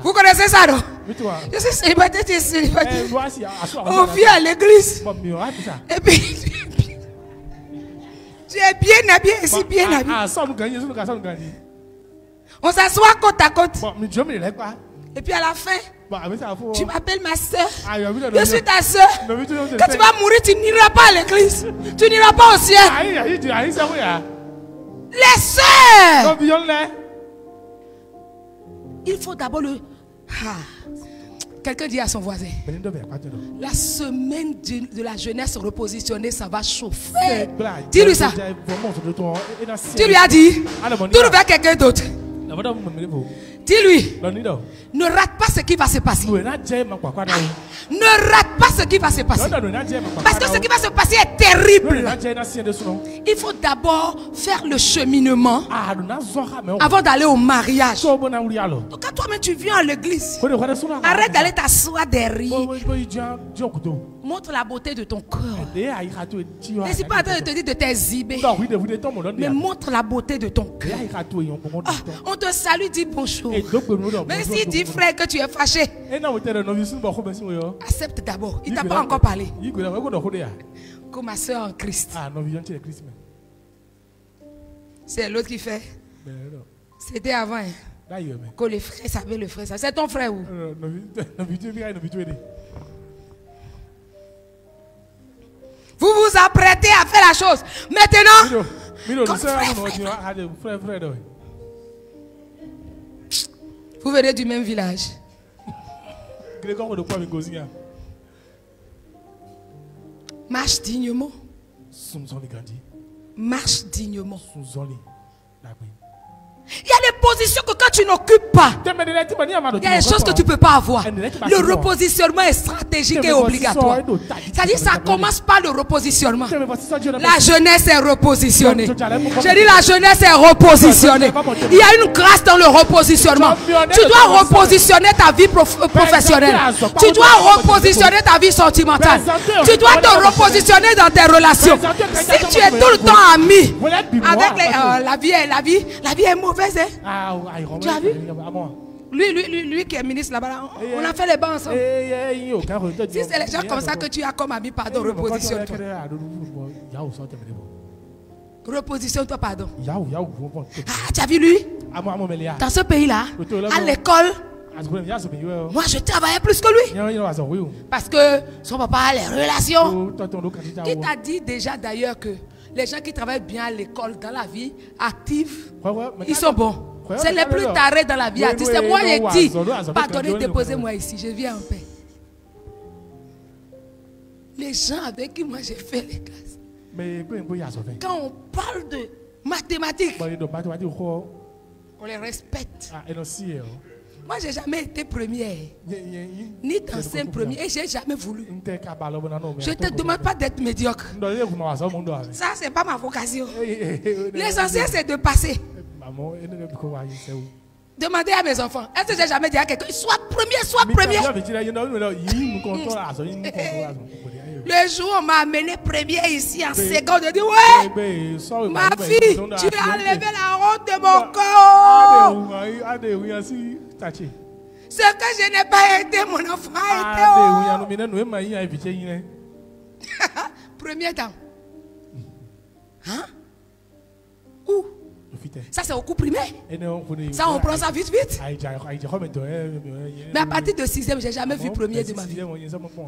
Vous connaissez ça, non? Je suis célibataire, tu es célibataire. On vient à l'église. Et puis, tu es bien habillé ici, bien habillé. On s'assoit côte à côte. Et puis à la fin, tu m'appelles ma soeur. Je suis ta soeur. Quand tu vas mourir, tu n'iras pas à l'église. Tu n'iras pas au ciel. Les soeurs. Il faut d'abord le... Quelqu'un dit à son voisin, la semaine de la jeunesse repositionnée, ça va chauffer. Dis-lui ça. Tu lui as dit, tu vers quelqu'un d'autre. Dis-lui, ne rate pas ce qui va se passer. Ne rate pas ce qui va se passer. Parce que ce qui va se passer est terrible. Il faut d'abord faire le cheminement avant d'aller au mariage. Donc quand toi-même tu viens à l'église, arrête d'aller t'asseoir derrière. Montre la beauté de ton corps. Ne suis pas en train de te dire de t'exhiber, mais montre la beauté de ton cœur. On te salue, dis bonjour. Mais s'il dit frère que tu es fâché, accepte d'abord. Il ne t'a pas encore parlé. Comme ma soeur en Christ. C'est l'autre qui fait. C'était avant. Que les frères savaient le frère. C'est ton frère où? Vous vous apprêtez à faire la chose. Maintenant, vous venez du même village. Marche dignement. Marche dignement. Il y a des positions que quand tu n'occupes pas, il y a des choses que tu ne peux pas avoir. Le repositionnement est stratégique et obligatoire. C'est-à-dire ça commence par le repositionnement. La jeunesse est repositionnée. J'ai dit la jeunesse est repositionnée. Il y a une grâce dans le repositionnement. Tu dois repositionner ta vie professionnelle. Tu dois repositionner ta vie sentimentale. Tu dois te repositionner dans tes relations. Si tu es tout le temps ami avec la vie est mauvaise. Hein? Tu as vu? Lui qui est ministre là-bas, on a fait les bancs ensemble. Si c'est les gens comme ça que tu as comme ami, pardon, repositionne-toi. Repositionne-toi, pardon. Ah, tu as vu lui? Dans ce pays-là, à l'école, moi je travaillais plus que lui. Parce que son papa a les relations. Qui t'a dit déjà d'ailleurs que les gens qui travaillent bien à l'école, dans la vie active, ils sont bons. C'est les plus tarés dans la vie active. C'est moi qui ai dit, pardonnez, déposez-moi ici, je viens en paix. Les gens avec qui moi j'ai fait les classes, quand on parle de mathématiques, on les respecte. Moi, j'ai jamais été première, ni dans 5 premiers, et j'ai jamais voulu. Je ne te demande pas d'être médiocre. Ça, c'est pas ma vocation. L'essentiel, c'est de passer. Demandez à mes enfants, est-ce que j'ai jamais dit à quelqu'un, soit premier. Le jour où on m'a amené premier ici en seconde, je dis ouais, ma fille, tu as enlevé la honte de mon corps. Ce que je n'ai pas été, mon enfant a été. Premier temps. Hein? Où? Ça c'est au coup primaire. Ça on prend ça vite. Mais à partir de 6e, j'ai jamais vu premier de ma vie.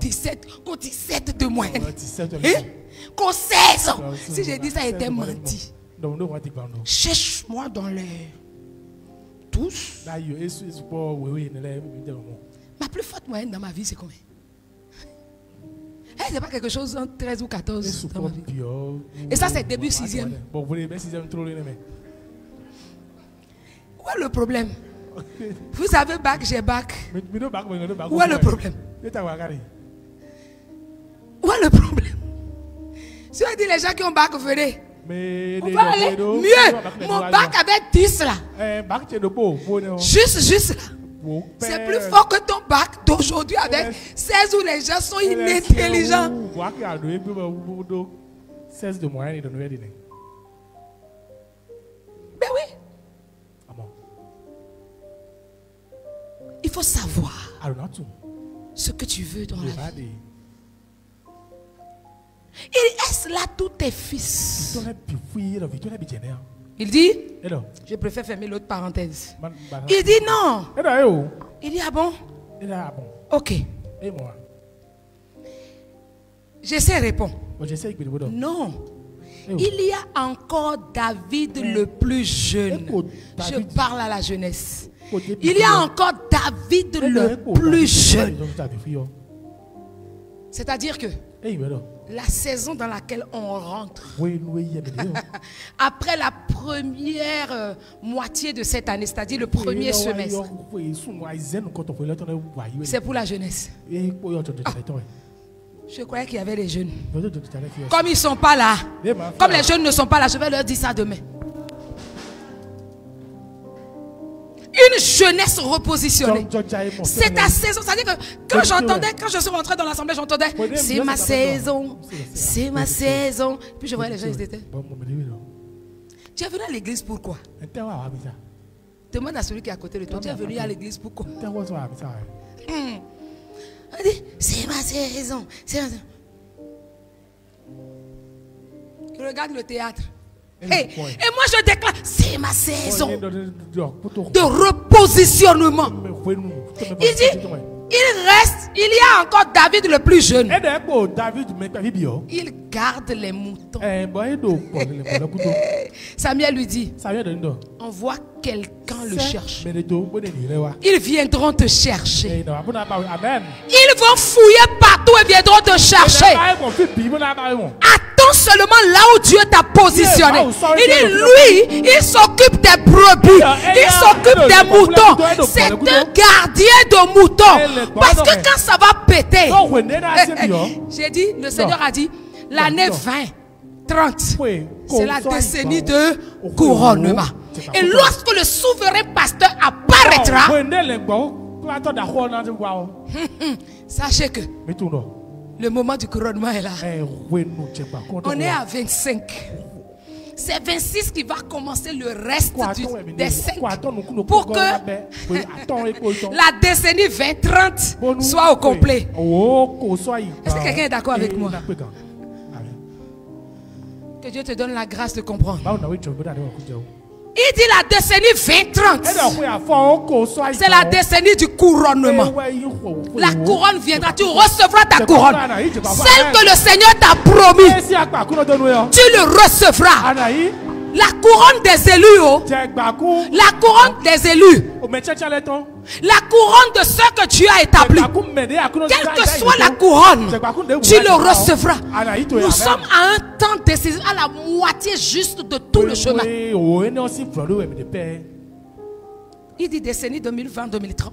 17 de moyenne. Qu'au 16. Si j'ai dit ça, il était menti. Cherche-moi dans les tous. Ma plus forte moyenne dans ma vie, c'est combien? C'est pas quelque chose en 13 ou 14 dans ma vie. Et ça, c'est début 6e. Où est le problème? Vous avez bac, j'ai bac. Où est le problème? Où est le problème? Si on dit les gens qui ont bac, venez. On va aller mieux. Mon bac avait 10 là. Juste là. C'est plus fort que ton bac d'aujourd'hui avec 16 où les gens sont inintelligents. 16 de moyenne et de nouvelle année. Ben oui. Il faut savoir ce que tu veux dans la vie. Et est-ce là tous tes fils? Il dit, je préfère fermer l'autre parenthèse. Il dit non. Il dit ah bon? Ok. J'essaie de répondre. Non. Il y a encore David le plus jeune. Je parle à la jeunesse. Il y a encore David le plus jeune. C'est-à-dire que la saison dans laquelle on rentre, après la première moitié de cette année, c'est-à-dire le premier semestre, c'est pour la jeunesse. Je croyais qu'il y avait les jeunes. Comme ils ne sont pas là, comme les jeunes ne sont pas là, je vais leur dire ça demain. Une jeunesse repositionnée. C'est ta saison. C'est-à-dire que quand je suis rentré dans l'assemblée, j'entendais c'est ma saison, c'est ma saison. Puis je voyais les gens, ils étaient. Tu es venu à l'église pourquoi? Demande à celui qui est à côté de toi. Tu es venu à l'église pourquoi? On dit c'est ma saison. Regarde le théâtre. Et moi je déclare, c'est ma saison de repositionnement. Il dit, il y a encore David le plus jeune. Il garde les moutons. Samuel lui dit, envoie quelqu'un le chercher. Ils viendront te chercher. Ils vont fouiller partout et viendront te chercher. Attends non seulement là où Dieu t'a positionné. Il dit, lui, il s'occupe des brebis. Il s'occupe des moutons. C'est un gardien de moutons. Parce que quand ça va péter, j'ai dit, le Seigneur a dit, l'année 20, 30, c'est la décennie de couronnement. Et lorsque le souverain pasteur apparaîtra, sachez que le moment du couronnement est là. On est à 25. C'est 26 qui va commencer le reste des 5 pour que la décennie 20-30 soit au complet. Est-ce que quelqu'un est d'accord avec moi? Que Dieu te donne la grâce de comprendre. Il dit la décennie 20-30. C'est la décennie du couronnement. La couronne viendra, tu recevras ta couronne. Celle que le Seigneur t'a promis, tu le recevras. La couronne des élus, la couronne des élus, la couronne de ceux que tu as établis, quelle que soit la couronne, tu le recevras. Nous sommes à un temps décisif, à la moitié juste de tout le chemin. Il dit décennie 2020-2030.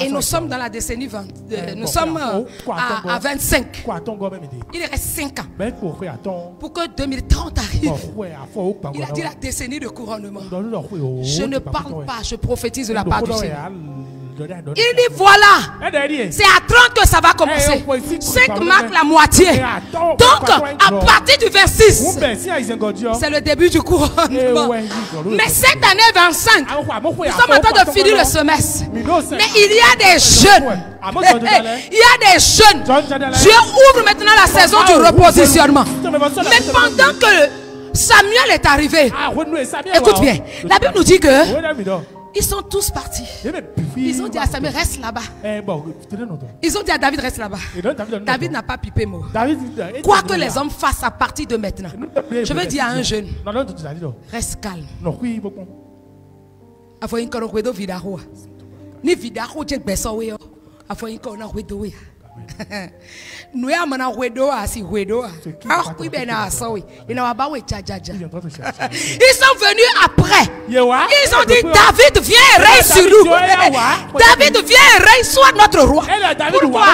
Et nous sommes dans la décennie 20. Nous sommes à 25. Il reste 5 ans pour que 2030 arrive. Il a dit la décennie de couronnement. Je ne parle pas, je prophétise de la part du Seigneur. Il dit voilà, c'est à 30 que ça va commencer. 5 marque la moitié. Donc à partir du 26, c'est le début du couronnement. Mais cette année 25, nous sommes en train de finir le semestre. Mais il y a des jeunes. Il y a des jeunes. Dieu ouvre maintenant la saison du repositionnement. Mais pendant que Samuel est arrivé, écoute bien, la Bible nous dit que ils sont tous partis. Ils ont dit à Samuel, reste là-bas. Ils ont dit à David, reste là-bas. David n'a pas pipé mot. Quoi que les hommes fassent à partir de maintenant, je veux dire à un jeune, reste calme. Nous sommes venus après. Ils ont dit David viens et règne sur nous. David viens et règne, soit notre roi. Pourquoi?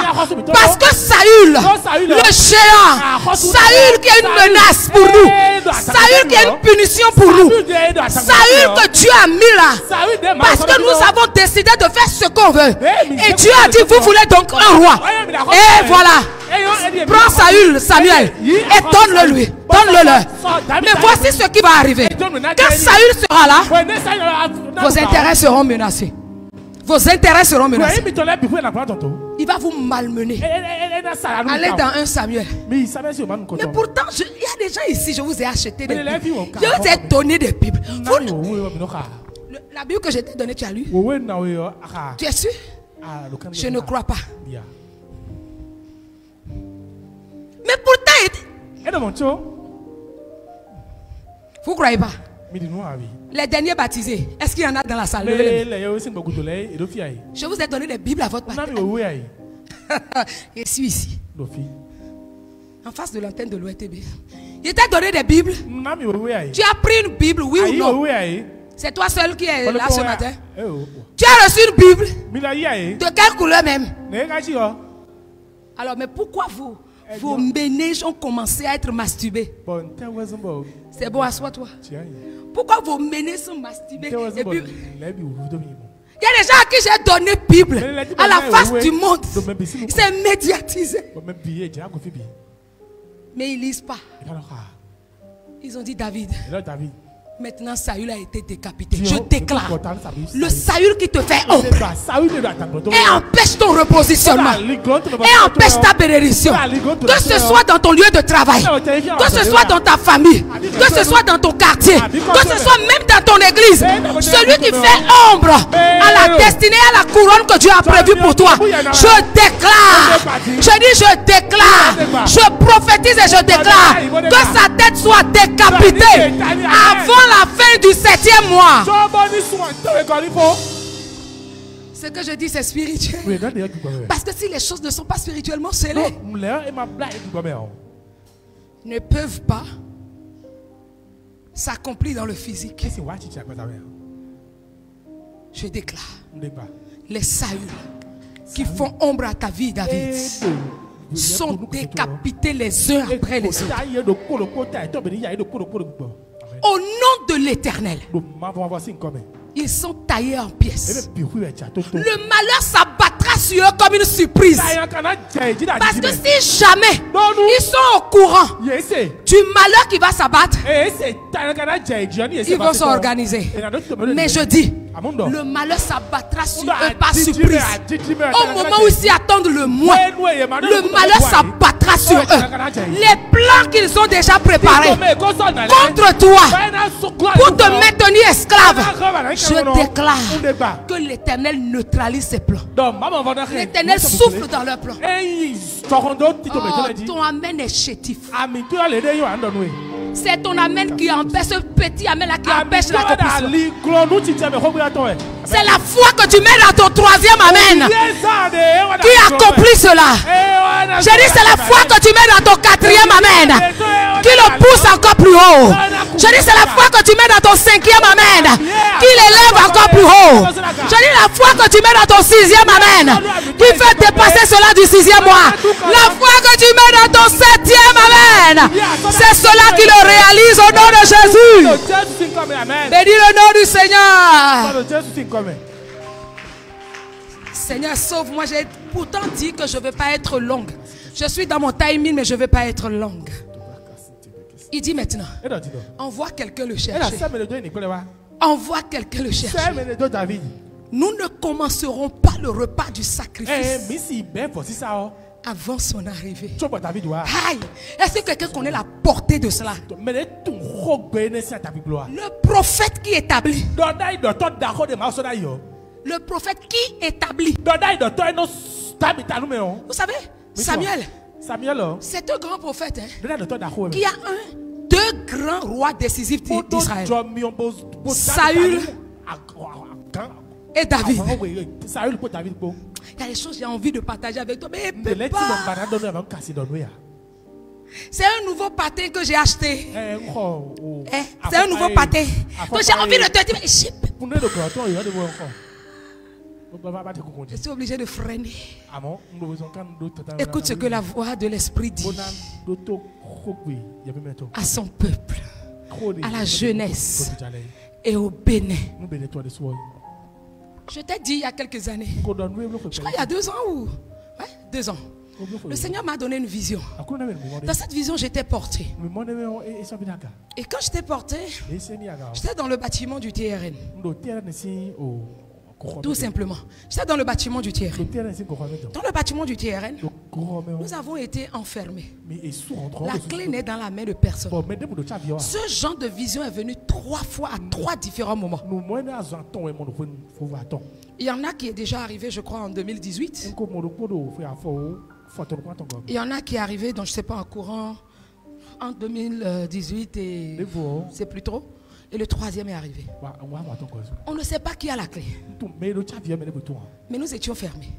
Parce que Saül, le géant, Saül qui est une menace pour nous, Saül qui est une punition pour nous, Saül que Dieu a mis là, parce que nous avons décidé de faire ce qu'on veut. Et Dieu a dit vous voulez donc un roi. Et voilà. Prends Samuel et donne-le lui. Donne-le. Mais voici ce qui va arriver. Quand Saül sera là, vos intérêts seront menacés. Vos intérêts seront menacés. Il va vous malmener. Allez dans 1 Samuel. Mais pourtant, il y a des gens ici, je vous ai acheté des Bibles. Je vous ai donné des Bibles. La Bible que je t'ai donnée, tu as lu? Tu es sûr? Je ne crois pas. Mais pourtant, vous ne croyez pas? Les derniers baptisés, est-ce qu'il y en a dans la salle? Je vous ai donné des Bibles à votre part. Je suis ici, en face de l'antenne de l'OETB. Je t'ai donné des Bibles. Tu as pris une Bible, oui ou non? C'est toi seul qui est là ce matin. Tu as reçu une Bible. De quelle couleur même? Alors, mais pourquoi vos ménages ont commencé à être masturbés? C'est bon, assois-toi. Pourquoi vos ménages sont masturbés? Et puis, il y a des gens à qui j'ai donné Bible à la face du monde. C'est médiatisé. Mais ils ne lisent pas. Ils ont dit David. Maintenant, Saül a été décapité. Je déclare le Saül qui te fait ombre et empêche ton repositionnement et empêche ta bénédiction. Que ce soit dans ton lieu de travail, que ce soit dans ta famille, que ce soit dans ton quartier, que ce soit même dans ton église, celui qui fait ombre à la destinée, à la couronne que Dieu a prévue pour toi, je déclare, je dis je déclare, je prophétise et je déclare que sa tête soit décapitée avant la fin du 7e mois. Ce que je dis, c'est spirituel. Parce que si les choses ne sont pas spirituellement scellées, ne peuvent pas s'accomplir dans le physique. Je déclare les Saül qui font ombre à ta vie, David, sont décapités les uns après les autres. Au nom de l'Éternel, ils sont taillés en pièces. Le malheur s'abattra sur eux comme une surprise. Parce que si jamais ils sont au courant du malheur qui va s'abattre, ils vont s'organiser. Mais je dis, le malheur s'abattra sur eux par surprise. Au moment où ils s'y attendent le moins, le malheur s'abattra sur eux. Les plans qu'ils ont déjà préparés contre toi, pour te maintenir esclave, je déclare que l'Éternel neutralise ses plans. L'Éternel souffle dans leurs plans. Oh, ton amen est chétif. C'est ton amen qui empêche, ce petit amen là qui empêche l'accomplissement. C'est la foi que tu mets dans ton troisième amen qui accomplit cela. J'ai dit c'est la foi que tu mets dans ton quatrième amen qui le pousse encore plus haut. J'ai dit c'est la foi que tu mets dans ton cinquième amen qui l'élève encore plus haut. J'ai dit la foi que tu mets dans ton sixième amen qui fait dépasser cela du sixième mois. La foi que tu mets dans ton septième amen, c'est cela qui le réalise au nom de Jésus. Bénis le nom du Seigneur. Seigneur, sauve-moi. J'ai pourtant dit que je ne veux pas être longue. Je suis dans mon timing, mais je ne veux pas être longue. Il dit maintenant, envoie quelqu'un le chercher. Envoie quelqu'un le chercher. Nous ne commencerons pas le repas du sacrifice avant son arrivée. Aïe, est-ce que quelqu'un connaît la portée de cela? Le prophète qui établit. Le prophète qui établit. Vous savez, Samuel, c'est un grand prophète qui a deux grands rois décisifs d'Israël. Saül et David. Il y a des choses que j'ai envie de partager avec toi, mais c'est un nouveau pâté que j'ai acheté. C'est un nouveau pâté. Donc j'ai envie de te dire, je suis obligé de freiner. Écoute ce que la voix de l'Esprit dit à son peuple, à la jeunesse et au Bénin. Je t'ai dit il y a quelques années, je crois il y a 2 ans ou 2 ans, le Seigneur m'a donné une vision. Dans cette vision, j'étais porté. Et quand j'étais porté, j'étais dans le bâtiment du TRN. Tout simplement. J'étais dans le bâtiment du TRN. Dans le bâtiment du TRN, nous avons été enfermés. La clé n'est dans la main de personne. Ce genre de vision est venu 3 fois à 3 différents moments. Il y en a qui est déjà arrivé, je crois, en 2018. Il y en a qui est arrivé, donc je ne sais pas, en courant en 2018 et c'est plus trop. Et le 3e est arrivé. On ne sait pas qui a la clé. Mais nous étions fermés.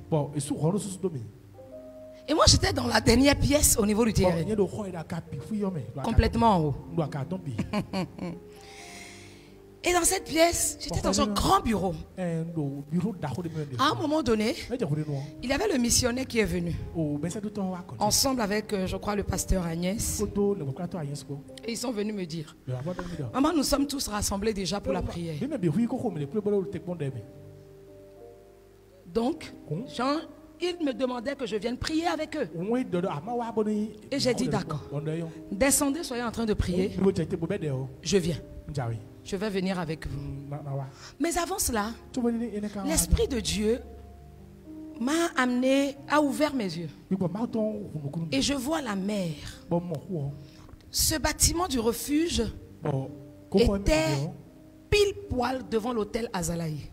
Et moi j'étais dans la dernière pièce au niveau du terrain. Complètement en haut. Et dans cette pièce, j'étais dans un grand bureau. À un moment donné, il y avait le missionnaire qui est venu. Ensemble avec, je crois, le pasteur Agnès. Et ils sont venus me dire, maman, nous sommes tous rassemblés déjà pour la prière. Donc, Jean, ils me demandaient que je vienne prier avec eux. Et j'ai dit d'accord. Descendez, soyez en train de prier. Je viens. Je vais venir avec vous. Mais avant cela, l'Esprit de Dieu m'a amené, a ouvert mes yeux. Et je vois la mer. Ce bâtiment du refuge était pile poil devant l'hôtel Azalaï.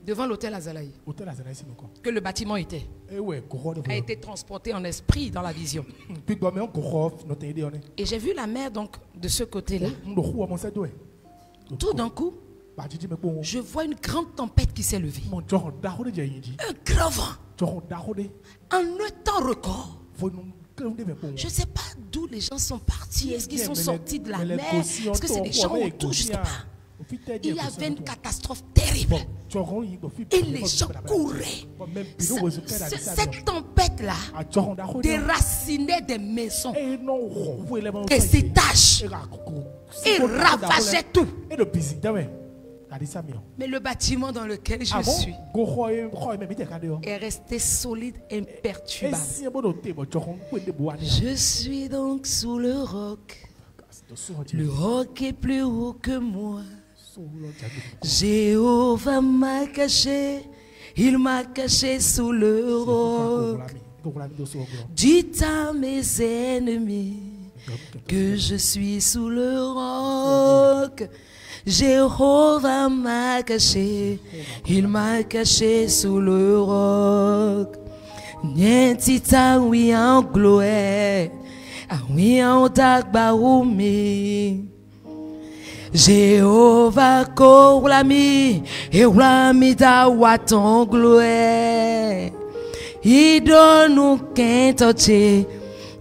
Devant l'hôtel Azalaï. Que le bâtiment était. A été transporté en esprit dans la vision. Et j'ai vu la mer donc de ce côté-là. Tout d'un coup, je vois une grande tempête qui s'est levée. Un grand vent. En un temps record, Je ne sais pas d'où les gens sont partis. Est-ce qu'ils sont sortis de la mer? Est-ce que c'est des gens autour? Je ne sais pas. Il y avait une catastrophe terrible. Et les gens couraient. Cette tempête-là déracinait des maisons, des étages, et ravageait tout. Mais le bâtiment dans lequel je suis est resté solide, imperturbable. Je suis donc sous le roc. Le roc est plus haut que moi. Jéhovah m'a caché, il m'a caché sous le roc. Dites à mes ennemis que je suis sous le roc. Jéhovah m'a caché, il m'a caché sous le roc. Nientita oui en gloire, oui en dagbaoumi. Jéhovah kourlami, et rami da waton gloire. Il donne nous qu'un toché,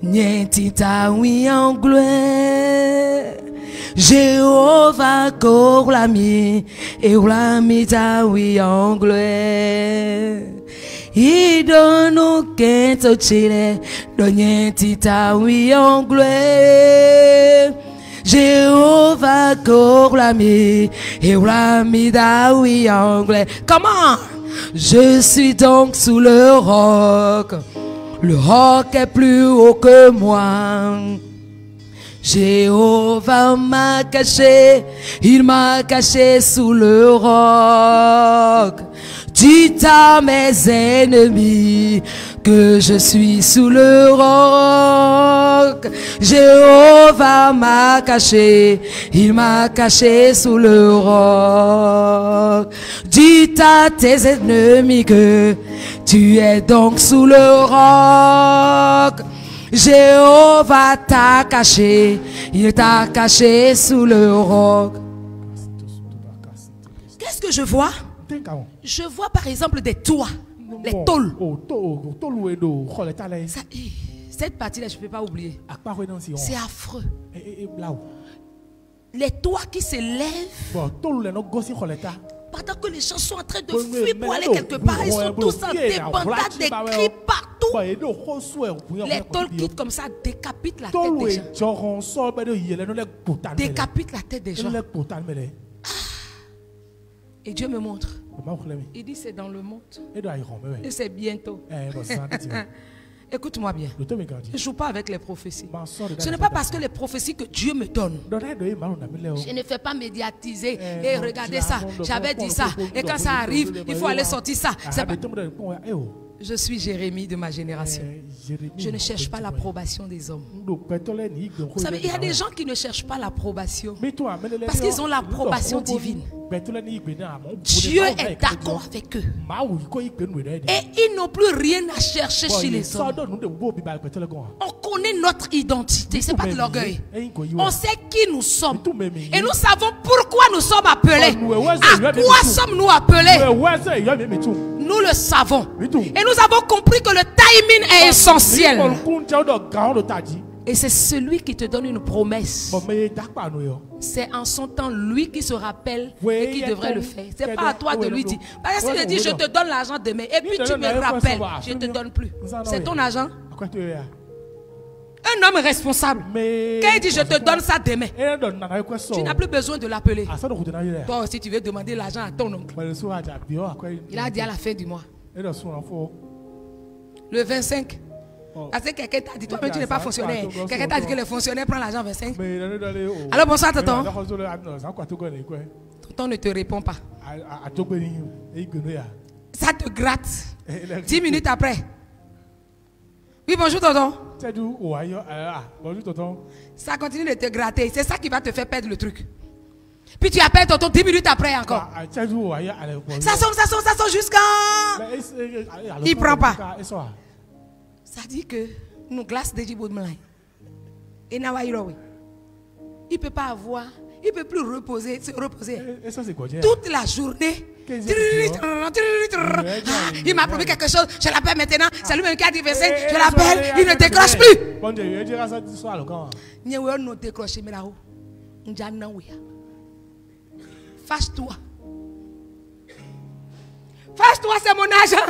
nientita oui en gloire. Jéhovah kourlami, et rami da oui en gloire. Il donne nous qu'un toché, nientita oui en gloire. Jéhovah kourlami, et rami da oui en gloire. Comment? Je suis donc sous le roc. Le roc est plus haut que moi. Jéhovah m'a caché, il m'a caché sous le roc. Dites à mes ennemis que je suis sous le roc. Jéhovah m'a caché, il m'a caché sous le roc. Dites à tes ennemis que tu es donc sous le roc. Jéhovah t'a caché, il t'a caché sous le roc. Qu'est-ce que je vois? Je vois par exemple des toits, les tôles. Cette partie-là, je ne peux pas oublier. C'est affreux. Les toits qui se lèvent. Pendant que les gens sont en train de fuir pour aller quelque part, ils sont tous en débandade, des cris partout. Les tôles quittent comme ça, décapitent la tête des gens. Décapitent la tête des gens. Et Dieu me montre. Il dit c'est dans le monde. Et c'est bientôt. Écoute-moi bien. Je ne joue pas avec les prophéties. Ce n'est pas parce que les prophéties que Dieu me donne. Je ne fais pas médiatiser. Et regardez ça. J'avais dit ça. Et quand ça arrive, il faut aller sortir ça. Pas... Je suis Jérémie de ma génération. Je ne cherche pas l'approbation des hommes. Vous savez, il y a des gens qui ne cherchent pas l'approbation parce qu'ils ont l'approbation divine. Dieu est d'accord avec eux. Et ils n'ont plus rien à chercher chez les hommes. On connaît notre identité, ce n'est pas de l'orgueil. On sait qui nous sommes. Et nous savons pourquoi nous sommes appelés. À quoi sommes-nous appelés? Nous le savons. Et nous avons compris que le timing est essentiel. Et c'est celui qui te donne une promesse. C'est en son temps lui qui se rappelle et qui devrait le faire. Ce n'est pas à toi de lui dire. Parce que s'il te dit je te donne l'argent demain et puis tu me rappelles, je ne te donne plus. C'est ton argent. Un homme responsable, quand il dit je te donne ça demain, tu n'as plus besoin de l'appeler. Toi aussi tu veux demander l'argent à ton oncle. Il a dit à la fin du mois. Le 25. Parce que quelqu'un t'a dit, toi mais tu n'es pas fonctionnaire. Quelqu'un t'a dit que les fonctionnaires prennent l'argent 25. Alors bonsoir tonton. Tonton ne te répond pas. Ça te gratte. 10 minutes après. Oui, bonjour tonton. Bonjour tonton. Ça continue de te gratter. C'est ça qui va te faire perdre le truc. Puis tu appelles tonton 10 minutes après encore. Ça sonne jusqu'à... Il ne prend pas. Ça dit que nous glace de Djiboudmlaï. Et Nawaïroui. Il ne peut pas avoir Il ne peut plus se reposer. Toute la journée. Il m'a promis quelque chose. Je l'appelle maintenant. C'est lui-même qui a dit verset. Je l'appelle. Il ne décroche plus. Fâche-toi. Fâche-toi, c'est mon argent.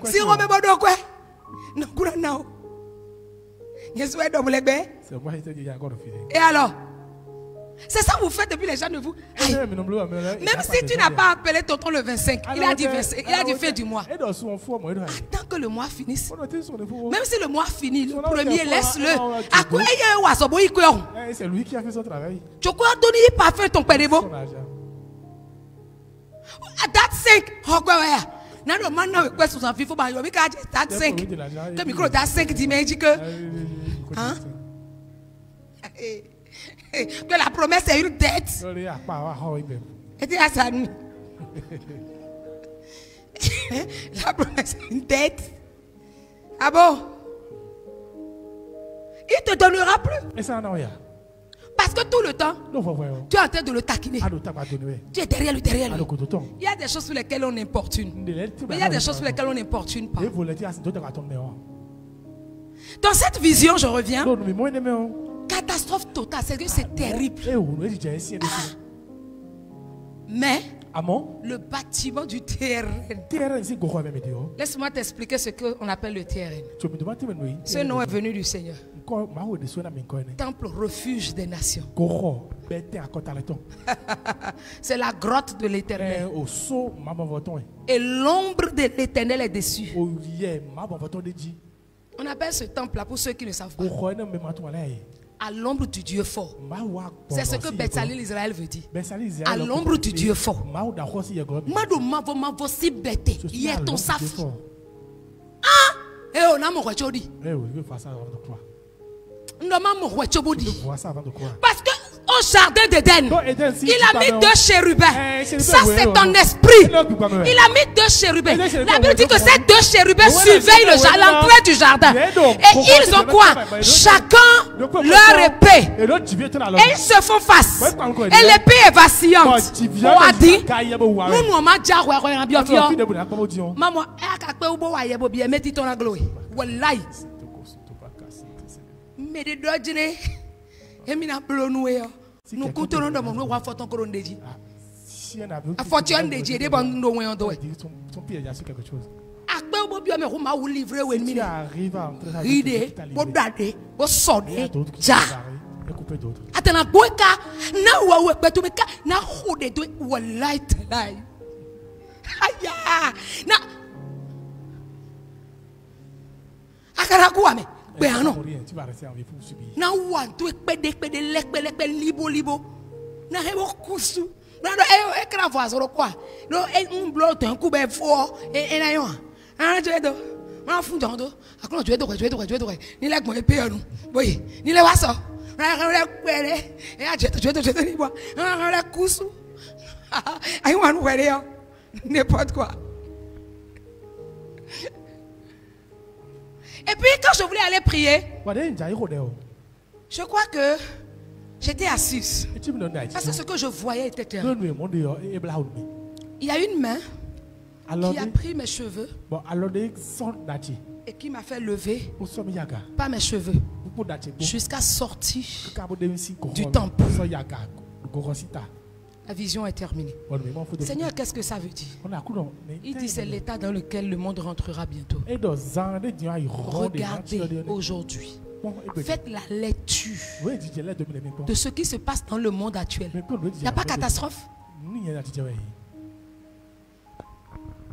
Si on me donne quoi? Non, non. Et alors? C'est ça que vous faites depuis les gens de vous. Aïe. Même si tu n'as pas appelé tonton le 25, il a dit fin du mois. Attends que le mois finisse. Même si le mois finit, le premier, laisse-le. C'est lui qui a fait son travail. Tu crois donner pas fait ton père. Date 5. Non, maintenant, quoi sous un fifo, bah, il y a date 5. Que micro date 5 dit que. Hein? Que la promesse est une dette. Et tu as ça. La promesse est une dette. Ah bon? Il te donnera plus. Parce que tout le temps, tu es en train de le taquiner. Tu es derrière lui. Il y a des choses sur lesquelles on importune. Mais il y a des choses sur lesquelles on n'importune pas. Dans cette vision, je reviens. Catastrophe totale, c'est que c'est terrible. Mais le bâtiment du terrain. Laisse-moi t'expliquer ce qu'on appelle le terrain. Ce nom est venu du Seigneur. Temple refuge des nations. C'est la grotte de l'Éternel. Et l'ombre de l'Éternel est dessus. On appelle ce temple là, pour ceux qui ne savent pas, à l'ombre du Dieu fort. C'est ce que Betsalil Israël veut dire. À l'ombre du Dieu fort. Il est ton saf. Ah! Et on a mon roi Chodi. Parce que au jardin d'Éden, il a mis 2 chérubins. Ça, c'est ton esprit. Il a mis 2 chérubins. La Bible dit que ces 2 chérubins surveillent l'entrée du jardin. Et ils ont quoi? Chacun leur épée. Et ils se font face. Et l'épée est vacillante. On a dit, nous coûterons de mon roi fortune couronne de Dieu. A fortune de Dieu, des bandes de loin en dos. Après, on peut me remettre ou livrer ou ennemi. Ride, bodade, bosode, ja. Attends, boika, na wa betu beka, na hode do wallahi talai. Aya, na. Akara kuame. Non. Na wan tu ekpede lekpe libo. Na hebo kusu. Na do ekra voisin quoi. No un bloc un coup be fo e na yo. Ah tu edo. Ma fu dondo. Akon tu edo. Ni lek mo epe anu. Boy, ni le waso. Na le kwere. E a tu edo ni bo. Na le kusu. Ai wan were yo. N'importe quoi. Et puis quand je voulais aller prier, je crois que j'étais assise. Parce que ce que je voyais était terrible. Il y a une main qui a pris mes cheveux et qui m'a fait lever par mes cheveux jusqu'à sortir du temple. La vision est terminée. Seigneur, qu'est-ce que ça veut dire? Il dit c'est l'état dans lequel le monde rentrera bientôt. Regardez aujourd'hui. Faites la lecture de ce qui se passe dans le monde actuel. Il n'y a pas de catastrophe.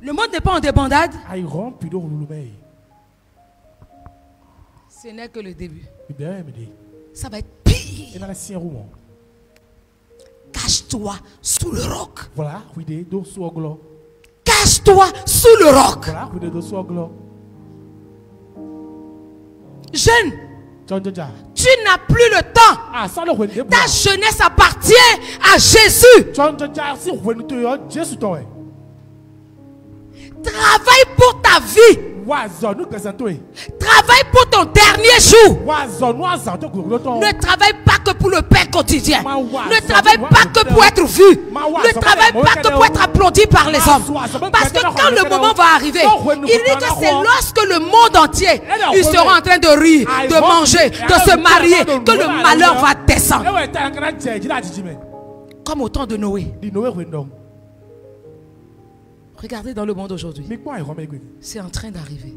Le monde n'est pas en débandade. Ce n'est que le début. Ça va être pire. Cache-toi sous le roc. Cache-toi sous le roc. Jeune, tu n'as plus le temps. Ta jeunesse appartient à Jésus. Travaille pour ta vie. Travaille pour ton dernier jour. Ne travaille pas que pour le pain quotidien. Ne travaille pas que pour être vu. Ne travaille pas que pour être applaudi par les hommes. Parce que quand le moment va arriver, il dit que c'est lorsque le monde entier, ils seront en train de rire, de manger, de se marier, que le malheur va descendre. Comme au temps de Noé. Regardez dans le monde aujourd'hui. C'est en train d'arriver.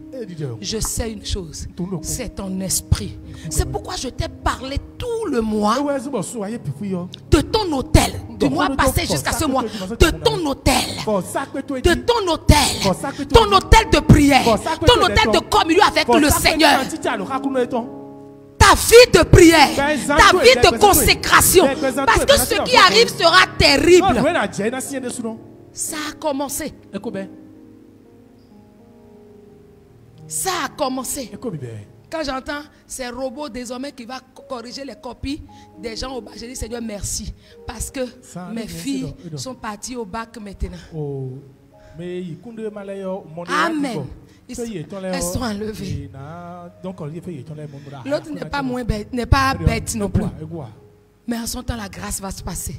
Je sais une chose. C'est ton esprit. C'est pourquoi je t'ai parlé tout le mois de ton hôtel. Du mois passé jusqu'à ce mois. De ton hôtel. De ton hôtel. Ton hôtel de prière. Ton hôtel de communion avec le Seigneur. Ta vie de prière. Ta vie de consécration. Parce que ce qui arrive sera terrible. Ça a commencé. Ça a commencé. Quand j'entends ces robots désormais qui va corriger les copies des gens au bac, je dis Seigneur merci. Parce que mes filles sont parties au bac maintenant. Amen. Elles sont enlevées. L'autre n'est pas moins bête, n'est pas bête non plus. Mais en son temps, la grâce va se passer.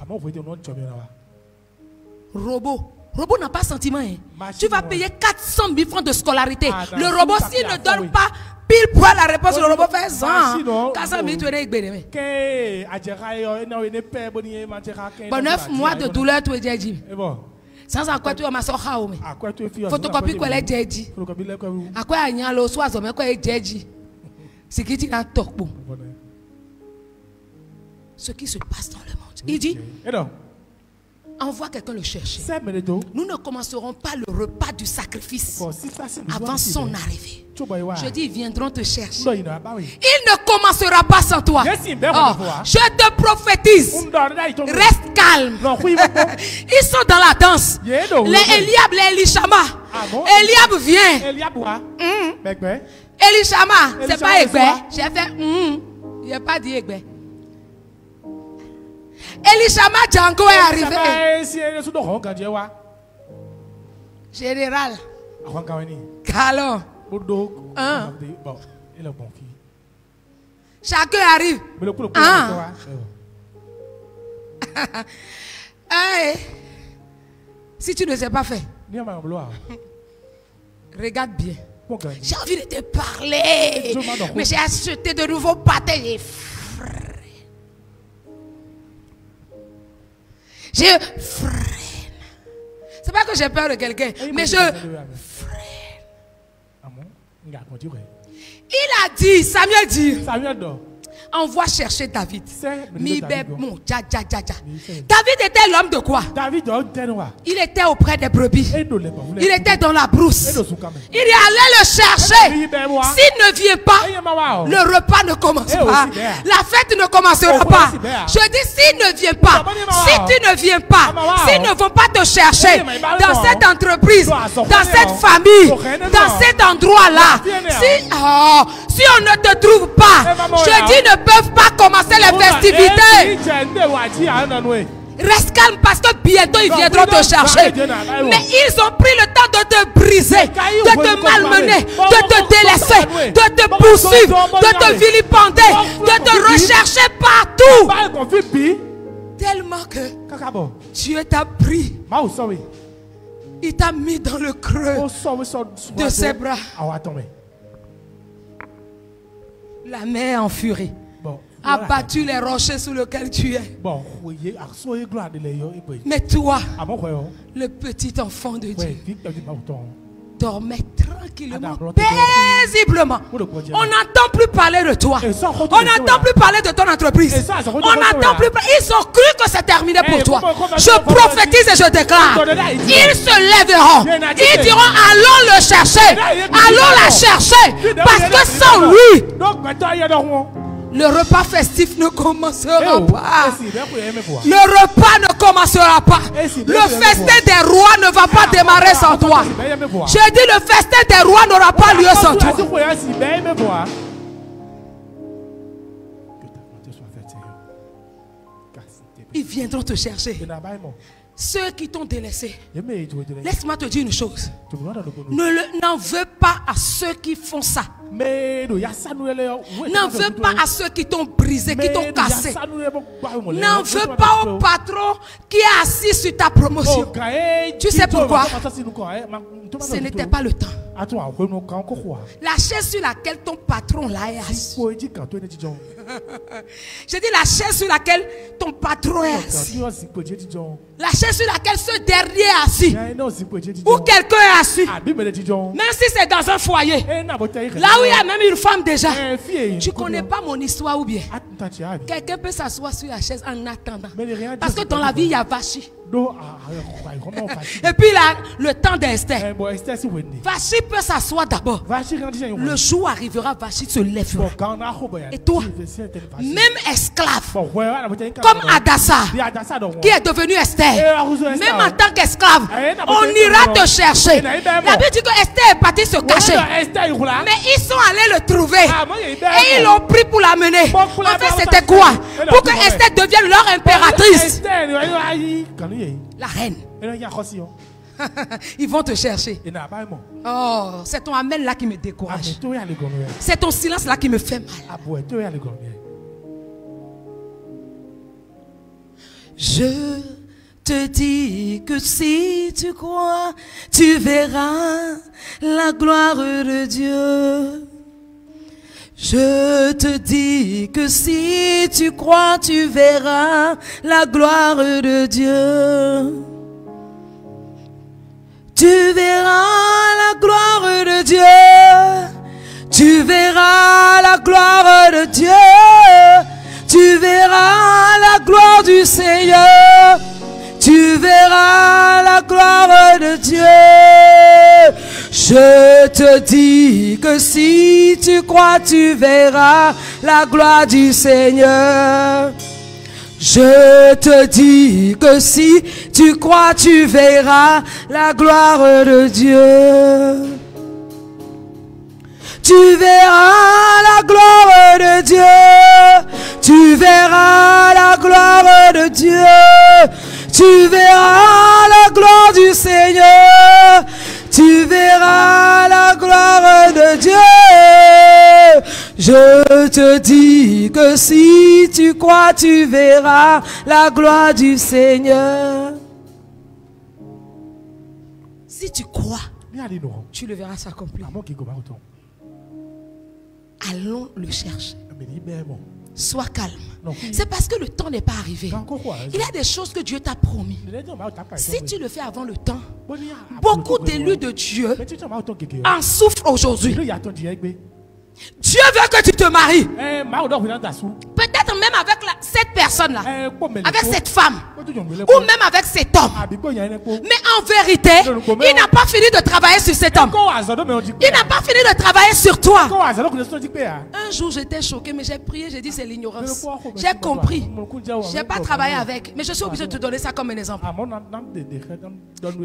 Robot n'a pas sentiment. Hein. Tu vas payer 400 000 francs de scolarité. Le robot, s'il ne donne pas pile poil la réponse, le robot fait 100. 400 000, tu es bien. Bon, 9 mois de douleur, tu es déjà dit. Sans en quoi tu as ma soeur. Photocopie quoi est déjà dit. À quoi il y a le soir, mais quoi est déjà dit. C'est qui tu as tort. Ce qui se passe dans le monde. Il dit. Envoie quelqu'un le chercher. Nous ne commencerons pas le repas du sacrifice avant son arrivée. Je dis, ils viendront te chercher. Il ne commencera pas sans toi. Oh, je te prophétise. Reste calme. Ils sont dans la danse. Les Eliab, les Elishama. Eliab vient. Elishama, c'est pas Egbe. J'ai fait il n'a pas dit Egbe. Elishama Django est arrivé. Général. Calon. Chacun arrive. Hey. Si tu ne sais pas faire, regarde bien. J'ai envie de te parler. Mais j'ai acheté de nouveaux pâtés. Je freine. C'est pas que j'ai peur de quelqu'un, mais je freine. Il a dit, Samuel dit, envoie chercher David. David était l'homme de quoi? Il était auprès des brebis. Il était dans la brousse. Il est allé le chercher. S'il ne vient pas, le repas ne commence pas. La fête ne commencera pas. Je dis s'il ne vient pas, si tu ne viens pas, s'ils ne vont pas te chercher dans cette entreprise, dans cette famille, dans cet endroit-là, si on ne te trouve pas, je dis ne peuvent pas commencer les festivités. Reste calme parce que bientôt ils viendront te chercher. Mais ils ont pris le temps de te briser, de te malmener, de te délaisser, de te poursuivre, de te vilipender, de te rechercher partout. Tellement que Dieu t'a pris. Il t'a mis dans le creux de ses bras. La mer en furie a battu les rochers sous lesquels tu es. Mais toi, le petit enfant de Dieu, dormait tranquillement, paisiblement. On n'entend plus parler de toi. On n'entend plus parler de ton entreprise. On n'entend plus parler. Ils ont cru que c'est terminé pour toi. Je prophétise et je déclare. Ils se lèveront. Ils diront allons le chercher. Allons la chercher. Parce que sans lui, le repas festif ne commencera pas. Le repas ne commencera pas. Le festin des rois ne va pas démarrer sans toi. J'ai dit le festin des rois n'aura pas lieu sans toi. Ils viendront te chercher. ceux qui t'ont délaissé. Laisse-moi te dire une chose. N'en veux pas à ceux qui font ça. N'en veux pas à ceux qui t'ont brisé, qui t'ont cassé. N'en veux pas au patron qui est assis sur ta promotion. Tu sais pourquoi? Ce n'était pas le temps. La chaise sur laquelle ton patron là est assis. Je dis la chaise sur laquelle ton patron est assis. La chaise sur laquelle ce dernier est assis. Ou quelqu'un est assis. Même si c'est dans un foyer. Là où il y a même une femme déjà. Tu ne connais pas mon histoire ou bien. Quelqu'un peut s'asseoir sur la chaise en attendant. Parce que dans la vie, il y a Vachi. Et puis là, le temps d'Esther. Vachi peut s'asseoir d'abord. Le jour arrivera, Vachi se lèvera. Et toi, même esclave, comme Adassa, qui est devenu Esther, même en tant qu'esclave, on ira te chercher. La Bible dit que Esther est partie se cacher. Mais ils sont allés le trouver. Et ils l'ont pris pour l'amener. En fait, c'était quoi? Pour que Esther devienne leur impératrice. La reine. Ils vont te chercher. Oh, c'est ton amen là qui me décourage. C'est ton silence là qui me fait mal. Je te dis que si tu crois, tu verras la gloire de Dieu. Je te dis que si tu crois, tu verras la gloire de Dieu. Tu verras la gloire de Dieu. Tu verras la gloire de Dieu. Tu verras la gloire du Seigneur. Tu verras la gloire de Dieu. Je te dis que si tu crois, tu verras la gloire du Seigneur. Je te dis que si tu crois, tu verras la gloire de Dieu. Tu verras la gloire de Dieu. Tu verras la gloire de Dieu. Tu verras la gloire du Seigneur. Tu verras la gloire de Dieu. Je te dis que si tu crois, tu verras la gloire du Seigneur. Si tu crois, tu le verras s'accomplir. Allons le chercher. Sois calme. C'est parce que le temps n'est pas arrivé. Il y a des choses que Dieu t'a promis. Si tu le fais avant le temps, beaucoup d'élus de Dieu en souffrent aujourd'hui. Dieu veut que tu te maries. Peut-être même avec cette personne-là, avec cette femme, ou même avec cet homme. Mais en vérité, il n'a pas fini de travailler sur cet homme. Il n'a pas fini de travailler sur toi. Un jour, j'étais choquée, mais j'ai prié, j'ai dit c'est l'ignorance. J'ai compris. Je n'ai pas travaillé avec. Mais je suis obligée de te donner ça comme un exemple.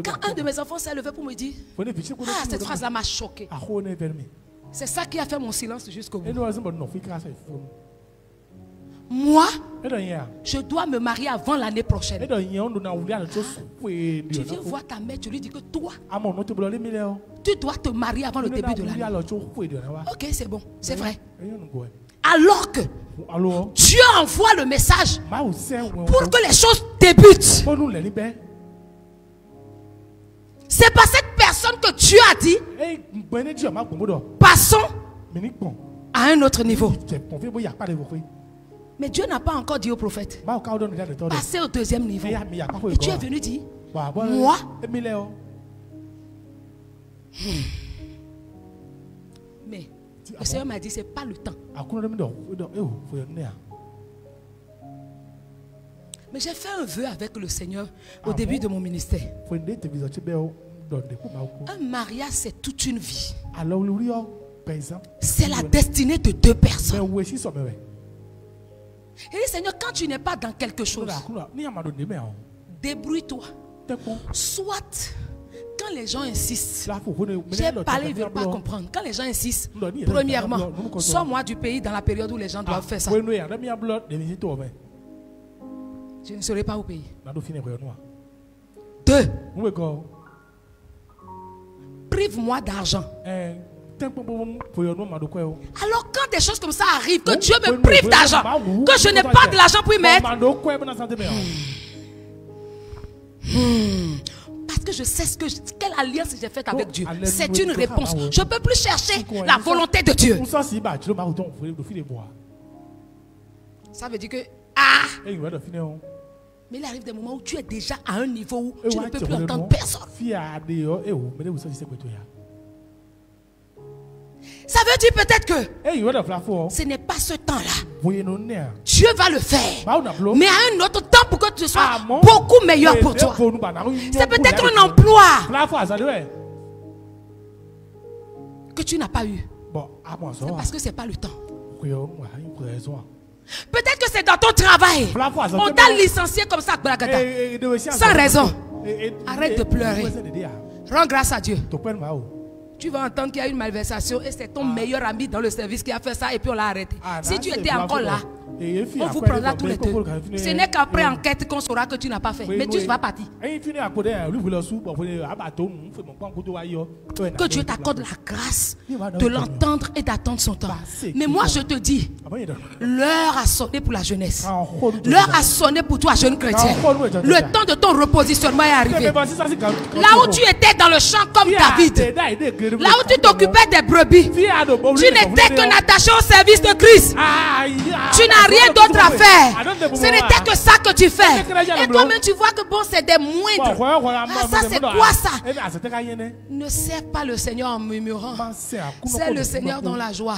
Quand un de mes enfants s'est levé pour me dire, ah, cette phrase-là m'a choquée. C'est ça qui a fait mon silence jusqu'au bout. Moi, je dois me marier avant l'année prochaine. Tu viens voir ta mère, tu lui dis que toi, tu dois te marier avant le début de l'année. Ok, c'est bon, c'est vrai. Alors que Dieu envoie le message pour que les choses débutent. C'est pas cette personne que Dieu a dit. Passons à un autre niveau. Mais Dieu n'a pas encore dit au prophète. Passez au deuxième niveau. Et tu es venu dire, moi, mais le Seigneur m'a dit, c'est pas le temps. Mais j'ai fait un vœu avec le Seigneur au début de mon ministère. Un mariage, c'est toute une vie. C'est la destinée de deux personnes. Et dit, Seigneur, quand tu n'es pas dans quelque chose, débrouille-toi. Soit, quand les gens insistent, j'ai parlé, ils ne veulent pas comprendre. Quand les gens insistent, premièrement, sors-moi du pays dans la période où les gens doivent faire ça. Je ne serai pas au pays. 2. Prive-moi d'argent. Alors quand des choses comme ça arrivent, que Dieu me prive d'argent, que je n'ai pas de l'argent pour y mettre, parce que je sais quelle alliance j'ai faite avec Dieu. C'est une réponse. Je ne peux plus chercher la volonté de Dieu. Ça veut dire que mais il arrive des moments où tu es déjà à un niveau où tu ne peux plus entendre personne. Ça veut dire peut-être que ce n'est pas ce temps-là. Dieu va le faire. Mais à un autre temps pour que ce soit beaucoup meilleur pour toi. C'est peut-être un emploi que tu n'as pas eu. C'est parce que ce n'est pas le temps. Peut-être que c'est dans ton travail. On t'a licencié comme ça, sans raison. Arrête de pleurer. Rends grâce à Dieu. Tu vas entendre qu'il y a une malversation et c'est ton meilleur ami dans le service qui a fait ça et puis on l'a arrêté. Si tu étais encore là, on vous prendra tous les deux. Ce n'est qu'après enquête qu'on saura que tu n'as pas fait. Mais tu vas partir. Que Dieu t'accorde la grâce de l'entendre et d'attendre son temps. Mais moi je te dis, l'heure a sonné pour la jeunesse. L'heure a sonné pour toi, jeune chrétien. Le temps de ton repositionnement est arrivé. Là où tu étais dans le champ comme David, là où tu t'occupais des brebis, tu n'étais qu'un attaché au service de Christ. Tu n'as rien d'autre à faire. Ce n'était que ça que tu fais. Et toi-même tu vois que bon, c'est des moindres. Ah, ça c'est quoi ça? Ne sers pas le Seigneur en murmurant. C'est le Seigneur dans la joie.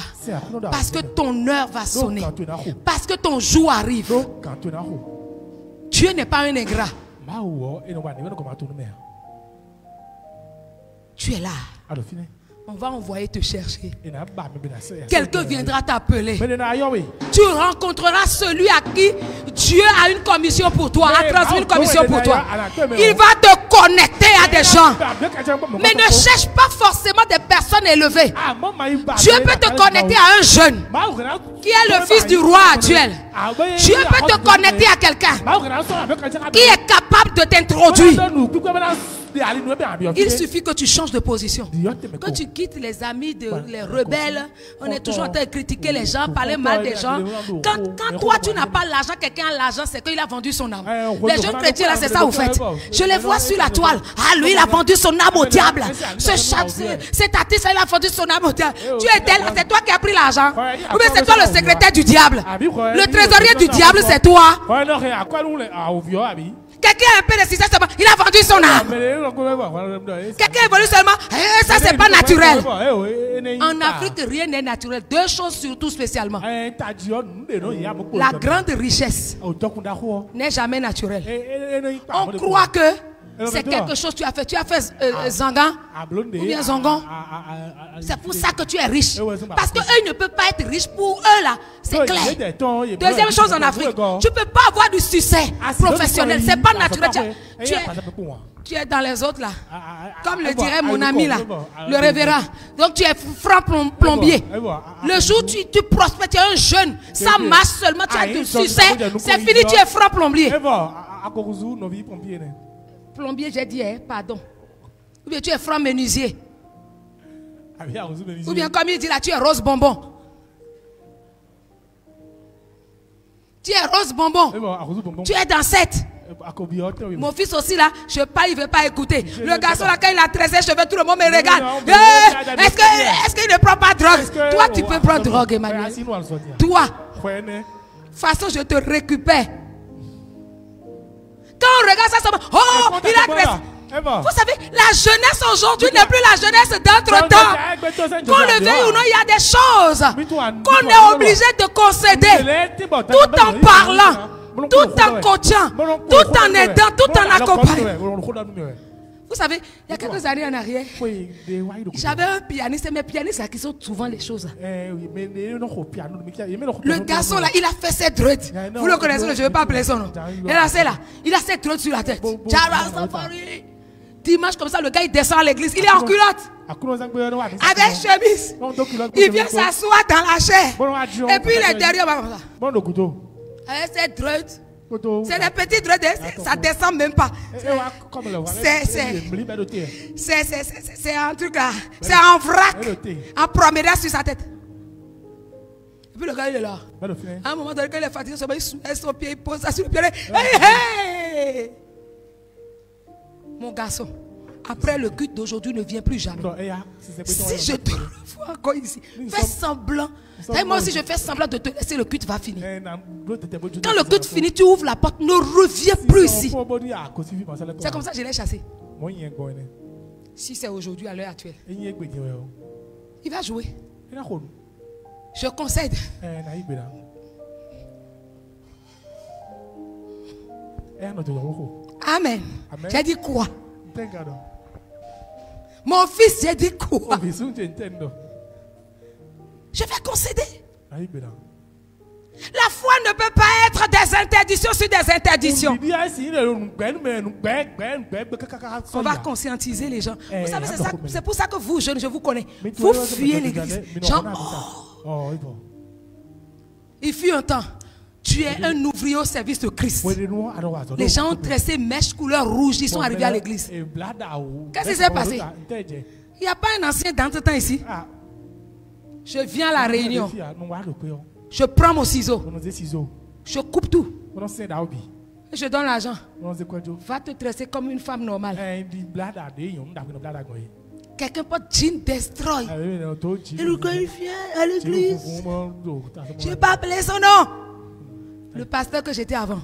Parce que ton heure va sonner. Parce que ton jour arrive. Dieu n'est pas un ingrat. Tu es là. On va envoyer te chercher. Quelqu'un viendra t'appeler. Tu rencontreras celui à qui Dieu a une commission pour toi, a transmis une commission pour toi. Il va te connecter à des gens. Mais ne cherche pas forcément des personnes élevées. Dieu peut te connecter à un jeune qui est le fils du roi actuel. Dieu peut te connecter à quelqu'un qui est capable de t'introduire. Il suffit que tu changes de position. Que tu quittes les amis, les rebelles. On est toujours en train de critiquer les gens, parler mal des gens. Quand toi tu n'as pas l'argent, quelqu'un a l'argent, c'est qu'il a vendu son âme. Les jeunes chrétiens là, c'est ça vous faites. Je les vois sur la toile. Ah lui il a vendu son âme au diable. Cet artiste là, il a vendu son âme au diable. Tu étais là, c'est toi qui as pris l'argent. Ou bien c'est toi le secrétaire du diable. Le trésorier du diable c'est toi. Quelqu'un a un peu de succès seulement, il a vendu son âme. Quelqu'un évolue seulement, ça c'est pas naturel. En Afrique, rien n'est naturel. Deux choses surtout spécialement. La grande richesse n'est jamais naturelle. On croit que c'est quelque chose que tu as fait. Tu as fait Zangan ou bien Zongon. C'est pour ça que tu es riche. Parce qu'eux ne peuvent pas être riches pour eux là. C'est clair. Deuxième chose en Afrique, tu ne peux pas avoir du succès professionnel. C'est pas naturel. Tu es dans les autres là. Comme le dirait mon ami là, le révérend. Donc tu es franc plombier. Le jour où tu prospères, tu es un jeune. Ça marche seulement, tu as du succès. C'est fini, tu es franc plombier. Plombier, j'ai dit, pardon. Ou bien tu es franc menuisier. Ou bien comme il dit là, tu es rose bonbon. Tu es rose bonbon. Tu es dans 7. Mon fils aussi là, je parle, il ne veut pas écouter. Le garçon là, quand il a 13 cheveux, tout le monde me regarde. Est-ce qu'il ne prend pas de drogue? Toi, tu peux prendre drogue, Emmanuel. Toi. De toute façon, je te récupère. Quand on regarde ça, oh, il a graissé. Vous savez, la jeunesse aujourd'hui n'est plus la jeunesse d'entre-temps. Qu'on le veuille ou non, il y a des choses qu'on est obligé de concéder. Tout en parlant, tout en coachant, tout en aidant, tout en accompagnant. Vous savez, il y a quelques années en arrière, j'avais un pianiste, mes pianistes qui sont souvent les choses. Le garçon là, il a fait ses dreads. Vous le connaissez, je ne vais pas appeler son nom. Il a ses dreads sur la tête. Dimanche comme ça, le gars il descend à l'église, il est en culotte. Avec chemise. Il vient s'asseoir dans la chair. Et puis il est derrière. Avec ses dreads. C'est des petits dreads, ça descend même pas. C'est un truc là. C'est un vrac. Un promenade sur sa tête. Et puis le gars il est là. À un moment donné, quand il est fatigué, il soulève son pied, il pose ça sur le pied. Hey! Mon garçon, après le culte d'aujourd'hui ne vient plus jamais. Si je te revois encore ici, fais semblant. Moi aussi je fais semblant de te laisser, le culte va finir. Quand le culte finit, tu ouvres la porte, ne reviens plus ici. C'est comme ça que je l'ai chassé. Si c'est aujourd'hui, à l'heure actuelle, il va jouer. Je concède. Amen. J'ai dit quoi? Mon fils, j'ai dit quoi? Je vais concéder. La foi ne peut pas être des interdictions sur des interdictions. On va conscientiser les gens. Vous savez, c'est pour ça que vous, jeunes, je vous connais. Vous fuyez l'église. Il fut un temps. Tu es un ouvrier au service de Christ. Les gens ont tressé mèches couleur rouge. Ils sont arrivés à l'église. Qu'est-ce qui s'est passé? Il n'y a pas un ancien d'entre-temps ici. Je viens à la réunion. Je prends mon ciseau. Je coupe tout. Et je donne l'argent. Va te tresser comme une femme normale. Quelqu'un peut jean destroy. Et le gars il vient à l'église. Je n'ai pas appelé son nom. Le pasteur que j'étais avant.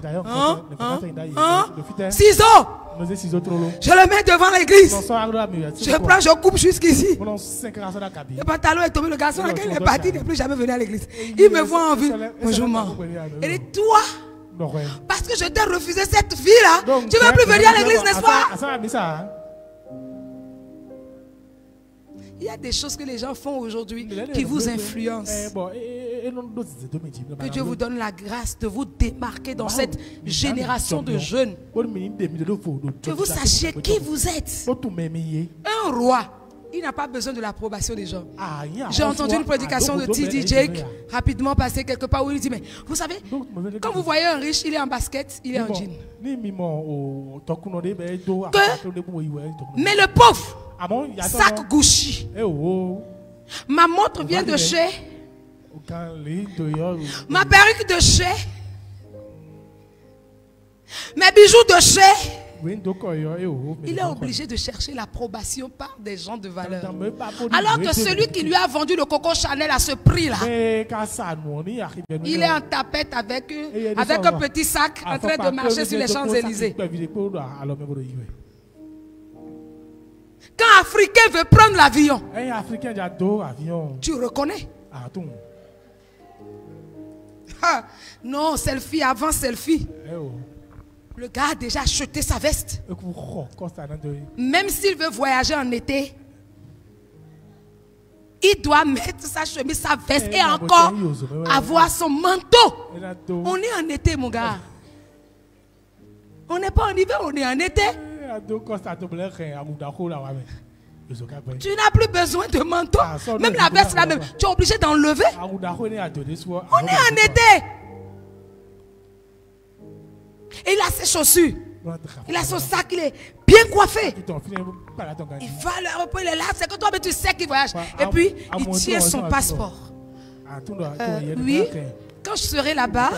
Ciseaux. Je le mets devant l'église. Je prends, je coupe jusqu'ici. Le pantalon est tombé. Le garçon là, quand il est parti, il n'est plus jamais venu à l'église. Il me voit en vue. Bonjour, maman. Il dit, toi, parce que je t'ai refusé cette vie là, tu ne vas plus venir à l'église, n'est-ce pas? Il y a des choses que les gens font aujourd'hui qui vous influencent. Que Dieu vous donne la grâce de vous démarquer dans cette génération de jeunes. Que vous sachiez qui vous êtes. Un roi, il n'a pas besoin de l'approbation des gens. J'ai entendu une prédication de T.D. Jake rapidement passer quelque part où il dit, mais vous savez, quand vous voyez un riche, il est en basket, il est en jean. Mais le pauvre, sac Gucci. Ma montre vient de chez. Ma perruque de chez. Mes bijoux de chez. Il est obligé de chercher l'approbation par des gens de valeur. Alors que celui qui lui a vendu le Coco Chanel à ce prix-là, il est en tapette avec eux, avec un petit sac, en train de marcher sur les Champs-Élysées. Quand un Africain veut prendre l'avion, tu reconnais? Non, selfie avant selfie. Le gars a déjà acheté sa veste. Même s'il veut voyager en été, il doit mettre sa chemise, sa veste et encore avoir son manteau. On est en été, mon gars. On n'est pas en hiver, on est en été. Tu n'as plus besoin de manteau. Même la veste là, même, tu es obligé d'enlever. On est en été. Et il a ses chaussures. Il a son sac, il est bien coiffé. Il va à l'aéroport, il est là. C'est que toi, mais tu sais qu'il voyage. Et puis, il tient son passeport. Oui, quand je serai là-bas.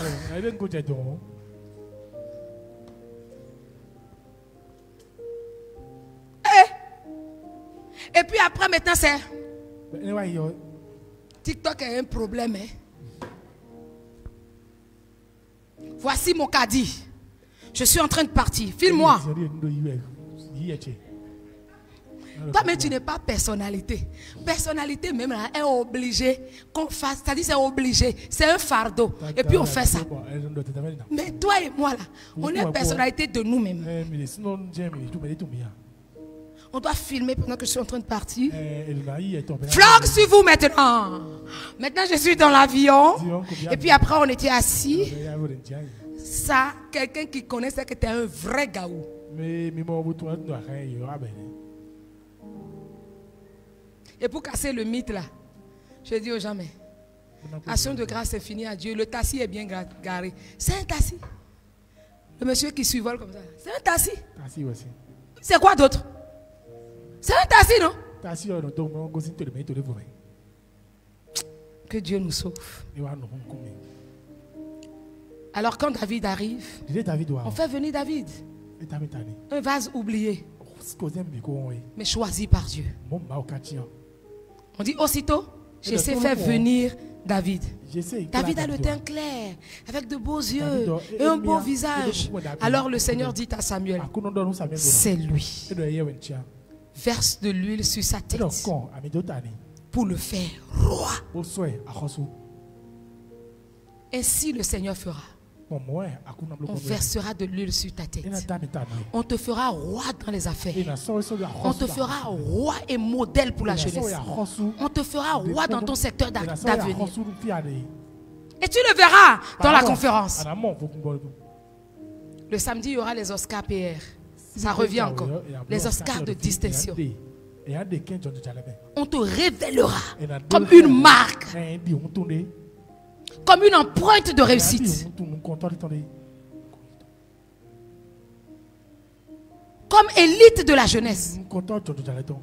Et puis après, maintenant, c'est. TikTok a un problème. Hein? Voici mon caddie. Je suis en train de partir. File-moi. Toi, mais tu n'es pas personnalité. Personnalité, même là, est obligée qu'on fasse. C'est-à-dire, c'est obligé. C'est un fardeau. Et puis, on fait ça. Mais toi et moi, là, on est personnalité de nous-mêmes. On doit filmer pendant que je suis en train de partir. Vlog sur vous maintenant. Maintenant, je suis dans l'avion. Et puis après, on était assis. Ça, quelqu'un qui connaissait que tu es un vrai gaou. Et pour casser le mythe là, je dis aux gens, mais action de grâce est finie à Dieu. Le tassi est bien garé. C'est un tassi. Le monsieur qui survole comme ça. C'est un taxi. C'est quoi d'autre? C'est un taxi, non? Que Dieu nous sauve. Alors quand David arrive, on fait venir David. Un vase oublié, mais choisi par Dieu. On dit aussitôt, j'essaie de faire venir David. David a le teint clair, avec de beaux yeux et un beau visage. Alors le Seigneur dit à Samuel, c'est lui. Verse de l'huile sur sa tête pour le faire roi. Ainsi le Seigneur fera. On versera de l'huile sur ta tête. On te fera roi dans les affaires. On te fera roi et modèle pour la jeunesse. On te fera roi dans ton secteur d'avenir. Et tu le verras dans la conférence. Le samedi, il y aura les Oscars PR. Ça revient encore. Les Oscars de distinction. On te révélera comme une marque, comme une empreinte de réussite, comme élite de la jeunesse.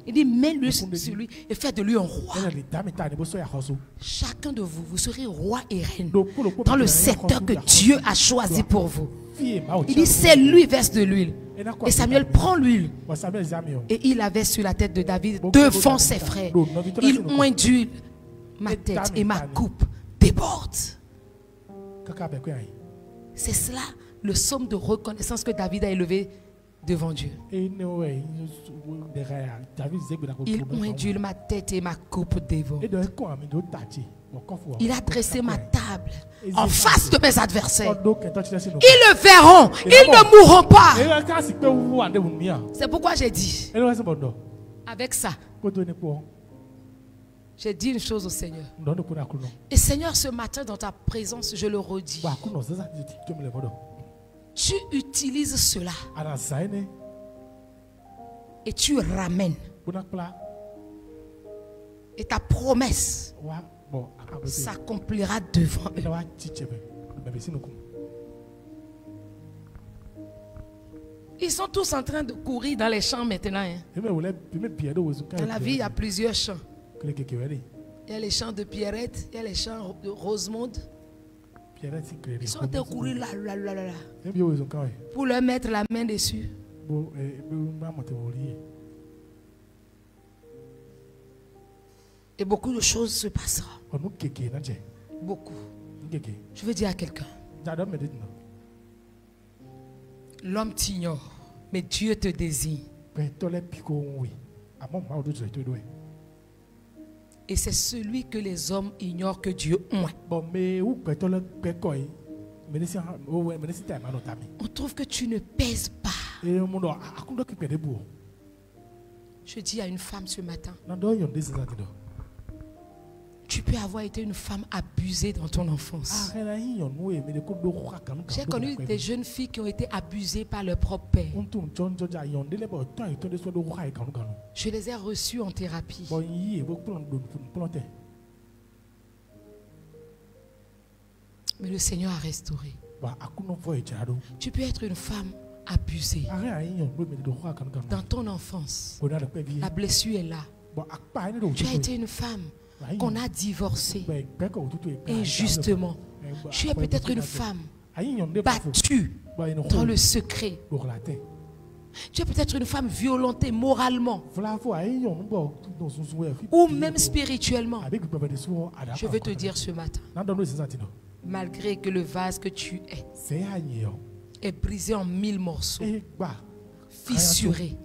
Il dit, mets-le sur lui et fais de lui un roi. Chacun de vous, vous serez roi et reine dans le secteur que Dieu a choisi pour vous. Il dit, c'est lui, verse de l'huile. Et Samuel prend l'huile et il avait sur la tête de David devant ses frères. Il oint ma tête et ma coupe déborde. C'est cela le psaume de reconnaissance que David a élevé devant Dieu. Il oint ma tête et ma coupe déborde. Il a dressé ma table en face de mes adversaires. Ils le verront, ils ne mourront pas. C'est pourquoi j'ai dit, avec ça, j'ai dit une chose au Seigneur. Et Seigneur, ce matin dans ta présence, je le redis. Tu utilises cela et tu ramènes. Et ta promesse s'accomplira devant eux. Ils sont tous en train de courir dans les champs maintenant. Hein. Dans la vie, il y a plusieurs champs. Il y a les champs de Pierrette, il y a les champs de Rosemonde. Ils sont en train de courir là. Pour leur mettre la main dessus. Et beaucoup de choses se passeront. Beaucoup. Je veux dire à quelqu'un. L'homme t'ignore, mais Dieu te désigne. Et c'est celui que les hommes ignorent que Dieu oint. On trouve que tu ne pèses pas. Je dis à une femme ce matin. Tu peux avoir été une femme abusée dans ton enfance. J'ai connu des jeunes filles qui ont été abusées par leur propre père. Je les ai reçues en thérapie. Mais le Seigneur a restauré. Tu peux être une femme abusée dans ton enfance. La blessure est là. Tu as été une femme qu'on a divorcé injustement. Tu es peut-être une femme battue dans le secret. Tu es peut-être une femme violentée moralement ou même spirituellement. Je veux te dire ce matin, malgré que le vase que tu est brisé en 1000 morceaux, fissuré,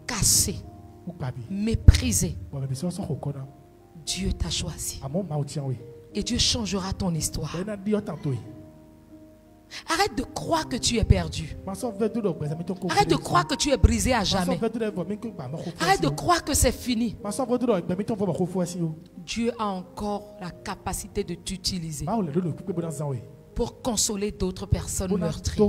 cassé, méprisé, Dieu t'a choisi. Et Dieu changera ton histoire. Arrête de croire que tu es perdu. Arrête de croire que tu es brisé à jamais. Arrête de croire que c'est fini. Dieu a encore la capacité de t'utiliser pour consoler d'autres personnes meurtries.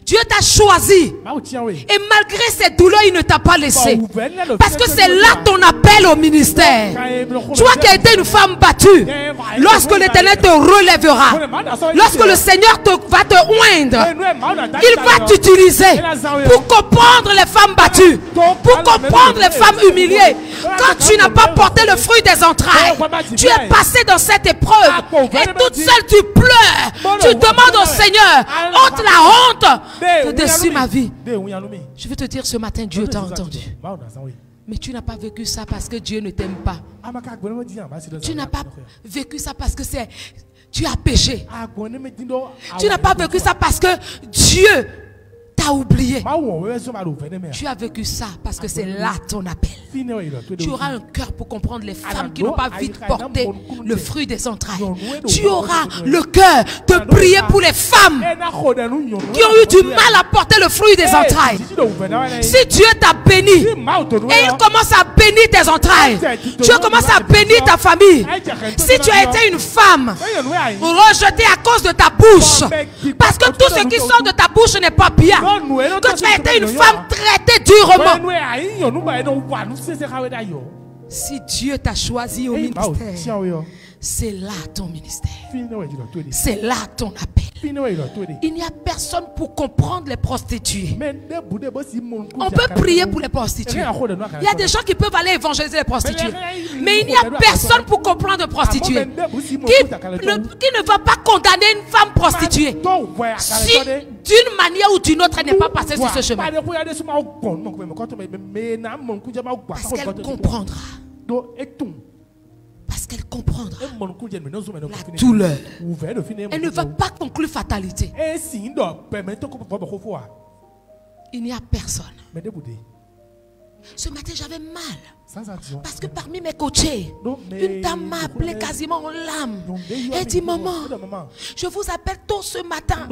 Dieu t'a choisi. Et malgré ces douleurs, il ne t'a pas laissé. Parce que c'est là ton appel au ministère. Toi qui as été une femme battue, lorsque l'Éternel te relèvera, lorsque le Seigneur va te oindre, il va t'utiliser pour comprendre les femmes battues, pour comprendre les femmes humiliées. Quand tu n'as pas porté le fruit des entrailles, tu es passé dans cette épreuve et toute seule tu pleures. Tu demandes au Seigneur, ôte la honte de dessus ma vie. Je veux te dire ce matin, Dieu t'a entendu. Mais tu n'as pas vécu ça parce que Dieu ne t'aime pas. Tu n'as pas vécu ça parce que tu as péché. Tu n'as pas vécu ça parce que Dieu t'a oublié. Tu as vécu ça parce que c'est là ton appel. Tu auras un cœur pour comprendre les femmes qui n'ont pas vite porté le fruit des entrailles. Tu auras le cœur de prier pour les femmes qui ont eu du mal à porter le fruit des entrailles. Si Dieu t'a béni et il commence à bénir tes entrailles, Dieu commence à bénir ta famille. Si tu as été une femme rejetée à cause de ta bouche, parce que tout ce qui sort de ta bouche n'est pas bien, que tu as été une femme traitée durement, si Dieu t'a choisi au ministère, c'est là ton ministère. C'est là ton appel. Il n'y a personne pour comprendre les prostituées. On peut prier pour les prostituées. Il y a des gens qui peuvent aller évangéliser les prostituées. Mais il n'y a personne pour comprendre les prostituées. Qui ne va pas condamner une femme prostituée si d'une manière ou d'une autre elle n'est pas passée sur ce chemin. Parce qu'elle comprendra. Parce qu'elle comprendra la douleur. Elle ne va pas conclure fatalité. Il n'y a personne. Ce matin, j'avais mal. Parce que parmi mes coachés, une dame m'a appelé quasiment en larmes. Elle dit, maman, je vous appelle tôt ce matin.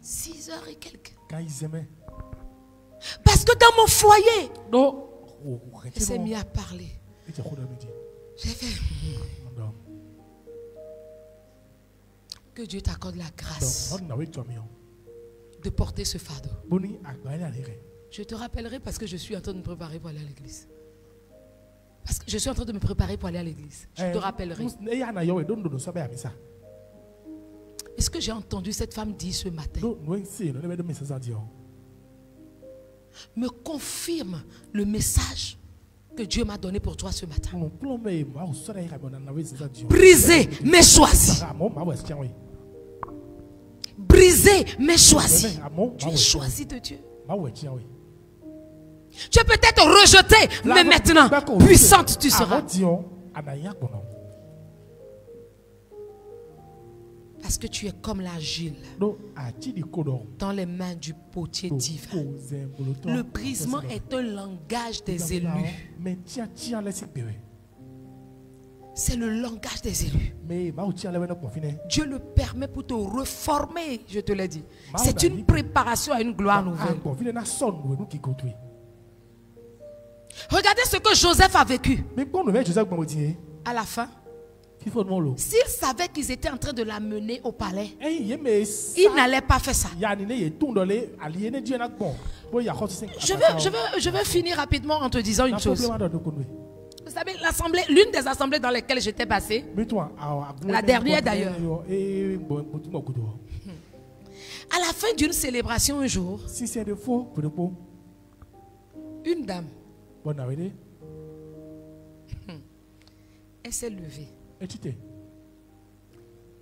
6 heures et quelques. Parce que dans mon foyer, elle s'est mise à parler. J'ai fait que Dieu t'accorde la grâce de porter ce fardeau. Je te rappellerai parce que je suis en train de me préparer pour aller à l'église. Parce que je suis en train de me préparer pour aller à l'église. Je te rappellerai. Est-ce que j'ai entendu cette femme dire ce matin? Me confirme le message que Dieu m'a donné pour toi ce matin. Briser mais choisi. Briser mais choisi. Tu es choisi de Dieu. Tu es peut-être rejeté, mais maintenant, puissante tu seras. Parce que tu es comme l'argile dans les mains du potier divin. Le brisement est un langage des élus. C'est le langage des élus. Dieu le permet pour te reformer, je te l'ai dit. C'est une préparation à une gloire nouvelle. Regardez ce que Joseph a vécu. À la fin, s'il savait qu'ils étaient en train de la mener au palais, il n'allait pas faire ça. Je veux finir rapidement en te disant une chose. Vous savez, l'assemblée, l'une des assemblées dans lesquelles j'étais passée, la dernière d'ailleurs, à la fin d'une célébration un jour, une dame, elle s'est levée.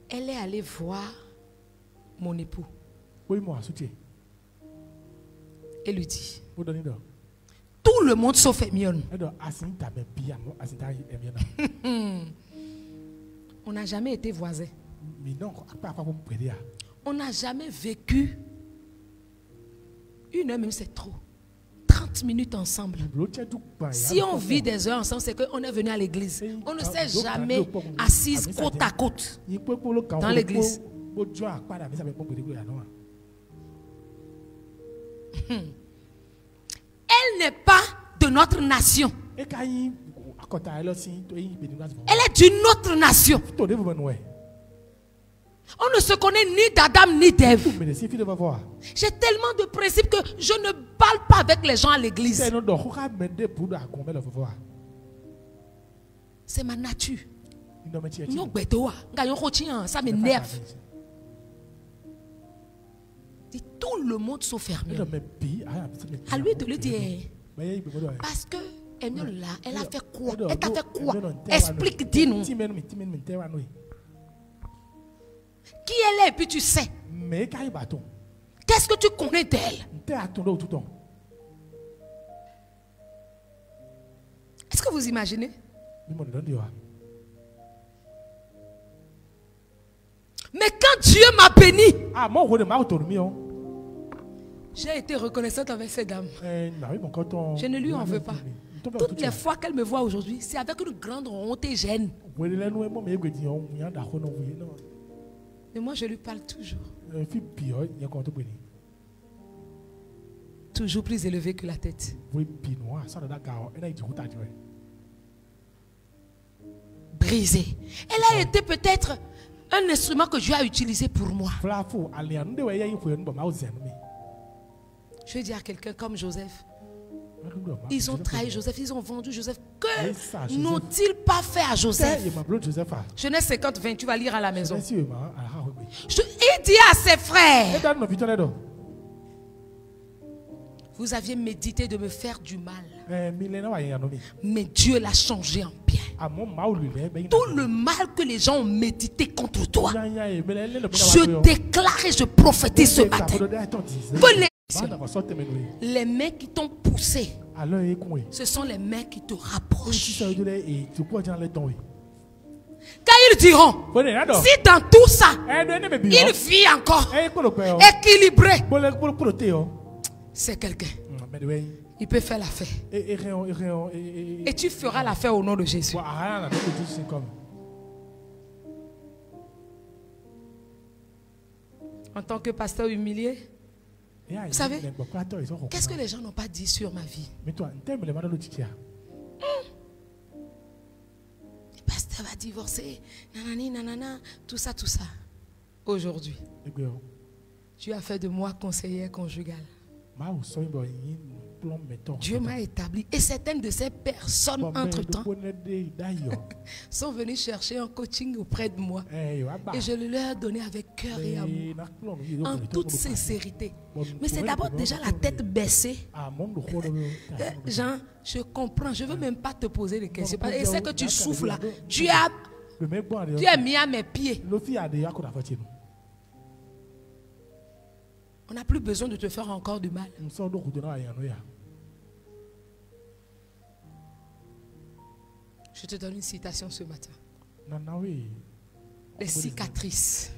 Elle est allée voir mon époux et lui dit, tout le monde sauf Hermione. On n'a jamais été voisins. On n'a jamais vécu une heure, même c'est trop. 30 minutes ensemble. Si on vit des heures ensemble, c'est qu'on est venu à l'église. On ne s'est jamais assis côte à côte dans l'église. Elle n'est pas de notre nation. Elle est d'une autre nation. On ne se connaît ni d'Adam ni d'Ève. J'ai tellement de principes que je ne parle pas avec les gens à l'église. C'est ma nature. Ça m'énerve. Tout le monde sauf Hermione. À lui de lui dire, parce que Hermione là, elle a fait quoi? Elle t'a fait quoi? Explique, dis-nous. Qui elle est et puis tu sais. Qu'est-ce que tu connais d'elle? Est-ce que vous imaginez? Mais quand Dieu m'a béni, j'ai été reconnaissante avec cette dame. Je ne lui en veux pas. Toutes les fois qu'elle me voit aujourd'hui, c'est avec une grande honte et gêne. Mais moi, je lui parle toujours. Toujours plus élevé que la tête. Brisé. Elle a été peut-être un instrument que Dieu a utilisé pour moi. Je vais dire à quelqu'un comme Joseph. Ils ont trahi Joseph, ils ont vendu Joseph. Que n'ont-ils pas fait à Joseph? Genèse 50, 20, tu vas lire à la maison. Il dit à ses frères, vous aviez médité de me faire du mal, mais Dieu l'a changé en bien. Tout le mal que les gens ont médité contre toi, je déclare et je prophétise ce matin que les mains qui t'ont poussé, ce sont les mains qui te rapprochent. Quand ils diront, si dans tout ça, il vit encore équilibré, c'est quelqu'un. Il peut faire l'affaire. Et tu feras l'affaire au nom de Jésus. En tant que pasteur humilié, vous savez, qu'est-ce que les gens n'ont pas dit sur ma vie? Le pasteur va divorcer, nanani, nanana, tout ça, tout ça. Aujourd'hui, Dieu a fait de moi conseillère conjugale. Dieu m'a établi. Et certaines de ces personnes, entre-temps, sont venues chercher un coaching auprès de moi. Et je le leur ai donné avec cœur et amour. En toute sincérité. Mais c'est d'abord déjà la tête baissée. Jean, je comprends. Je ne veux même pas te poser des questions. Et c'est que tu souffles là. Tu as mis à mes pieds. On n'a plus besoin de te faire encore du mal. Je te donne une citation ce matin. Les cicatrices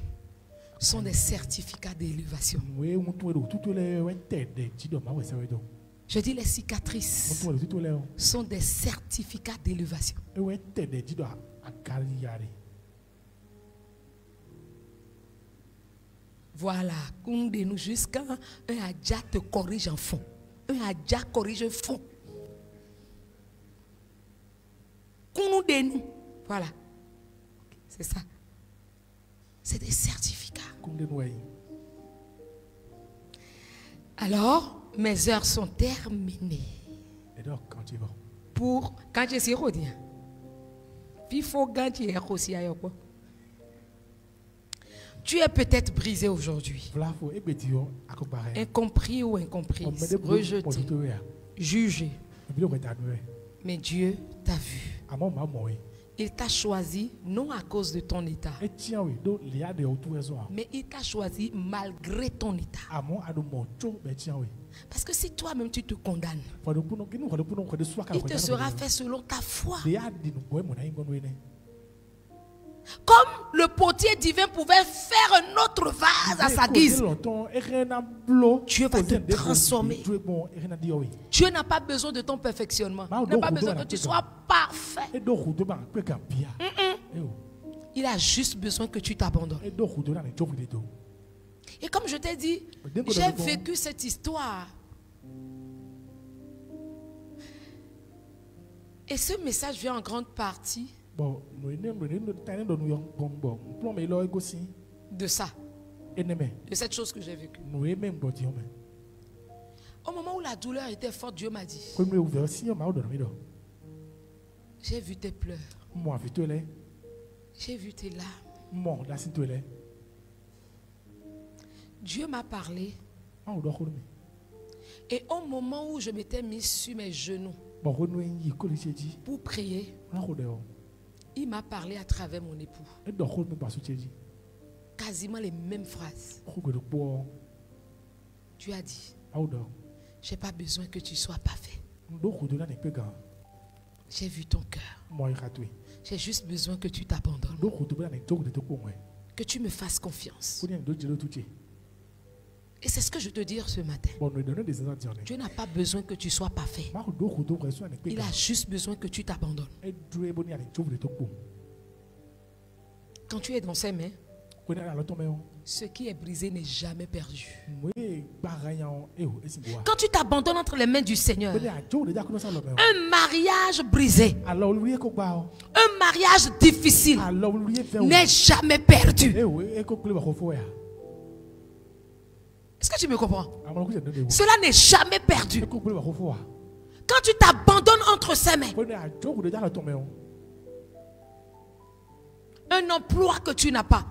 sont des certificats d'élévation. Je dis les cicatrices sont des certificats d'élévation. Voilà, nous jusqu'à un adja te corrige en fond. Un adja corrige en fond. Voilà. C'est ça. C'est des certificats. Alors, mes heures sont terminées. Pour quand je suis revenu. Il faut gagner aussi à quoi. Tu es peut-être brisé aujourd'hui. Incompris ou incomprise. Rejeté. Jugé. Mais Dieu t'a vu. Il t'a choisi non à cause de ton état. Mais il t'a choisi malgré ton état. Parce que si toi-même tu te condamnes, il te sera fait selon ta foi. Comme le potier divin pouvait faire un autre vase à sa guise, Dieu va te transformer. Dieu n'a pas besoin de ton perfectionnement. Il n'a pas besoin que tu sois parfait. Il a juste besoin que tu t'abandonnes. Et comme je t'ai dit, j'ai vécu cette histoire. Et ce message vient en grande partie de ça, de cette chose que j'ai vécue. Au moment où la douleur était forte, Dieu m'a dit, j'ai vu tes pleurs, j'ai vu tes larmes. Dieu m'a parlé. Et au moment où je m'étais mis sur mes genoux pour prier, il m'a parlé à travers mon époux. Quasiment les mêmes phrases. Tu as dit, j'ai pas besoin que tu sois parfait. J'ai vu ton cœur. J'ai juste besoin que tu t'abandonnes. Que tu me fasses confiance. Et c'est ce que je te dis ce matin. Dieu n'a pas besoin que tu sois parfait. Il a juste besoin que tu t'abandonnes. Quand tu es dans ses mains, ce qui est brisé n'est jamais perdu. Quand tu t'abandonnes entre les mains du Seigneur, un mariage brisé, un mariage difficile n'est jamais perdu. Est-ce que tu me comprends? Cela n'est jamais perdu. Quand tu t'abandonnes entre ses mains, un emploi que tu n'as pas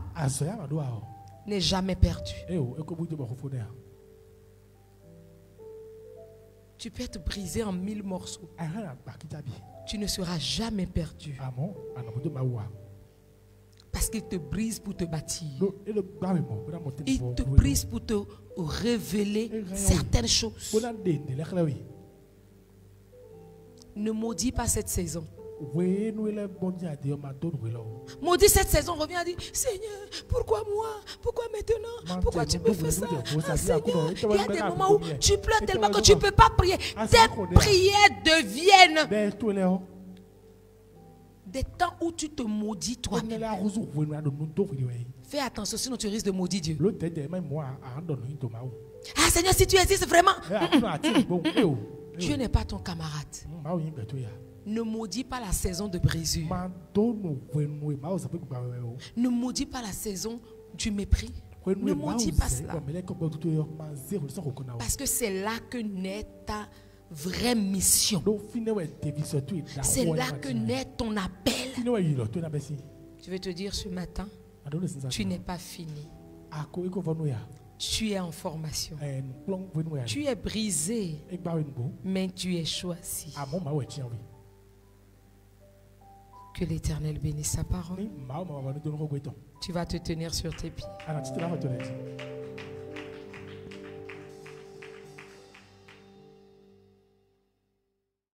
n'est jamais perdu. Tu peux être brisé en 1000 morceaux. Tu ne seras jamais perdu. Parce qu'il te brise pour te bâtir. Il te brise pour te révéler certaines choses. Ne maudis pas cette saison. Maudis cette saison, reviens et dis, Seigneur, pourquoi moi? Pourquoi maintenant? Pourquoi tu me fais ça? Ah, Seigneur, il y a des moments où tu pleures tellement que tu ne peux pas prier. Tes prières deviennent des temps où tu te maudis toi-même. Fais attention, sinon tu risques de maudire Dieu. Ah Seigneur, si tu existes vraiment, Dieu n'est pas ton camarade. Ne maudis pas la saison de brisure. Ne maudis pas la saison du mépris. Ne maudis pas cela. Parce que c'est là que naît ta vraie mission. C'est là que naît ton appel. Je vais te dire ce matin, tu n'es pas fini. Tu es en formation. Tu es brisé, mais tu es choisi. Que l'Éternel bénisse sa parole. Tu vas te tenir sur tes pieds.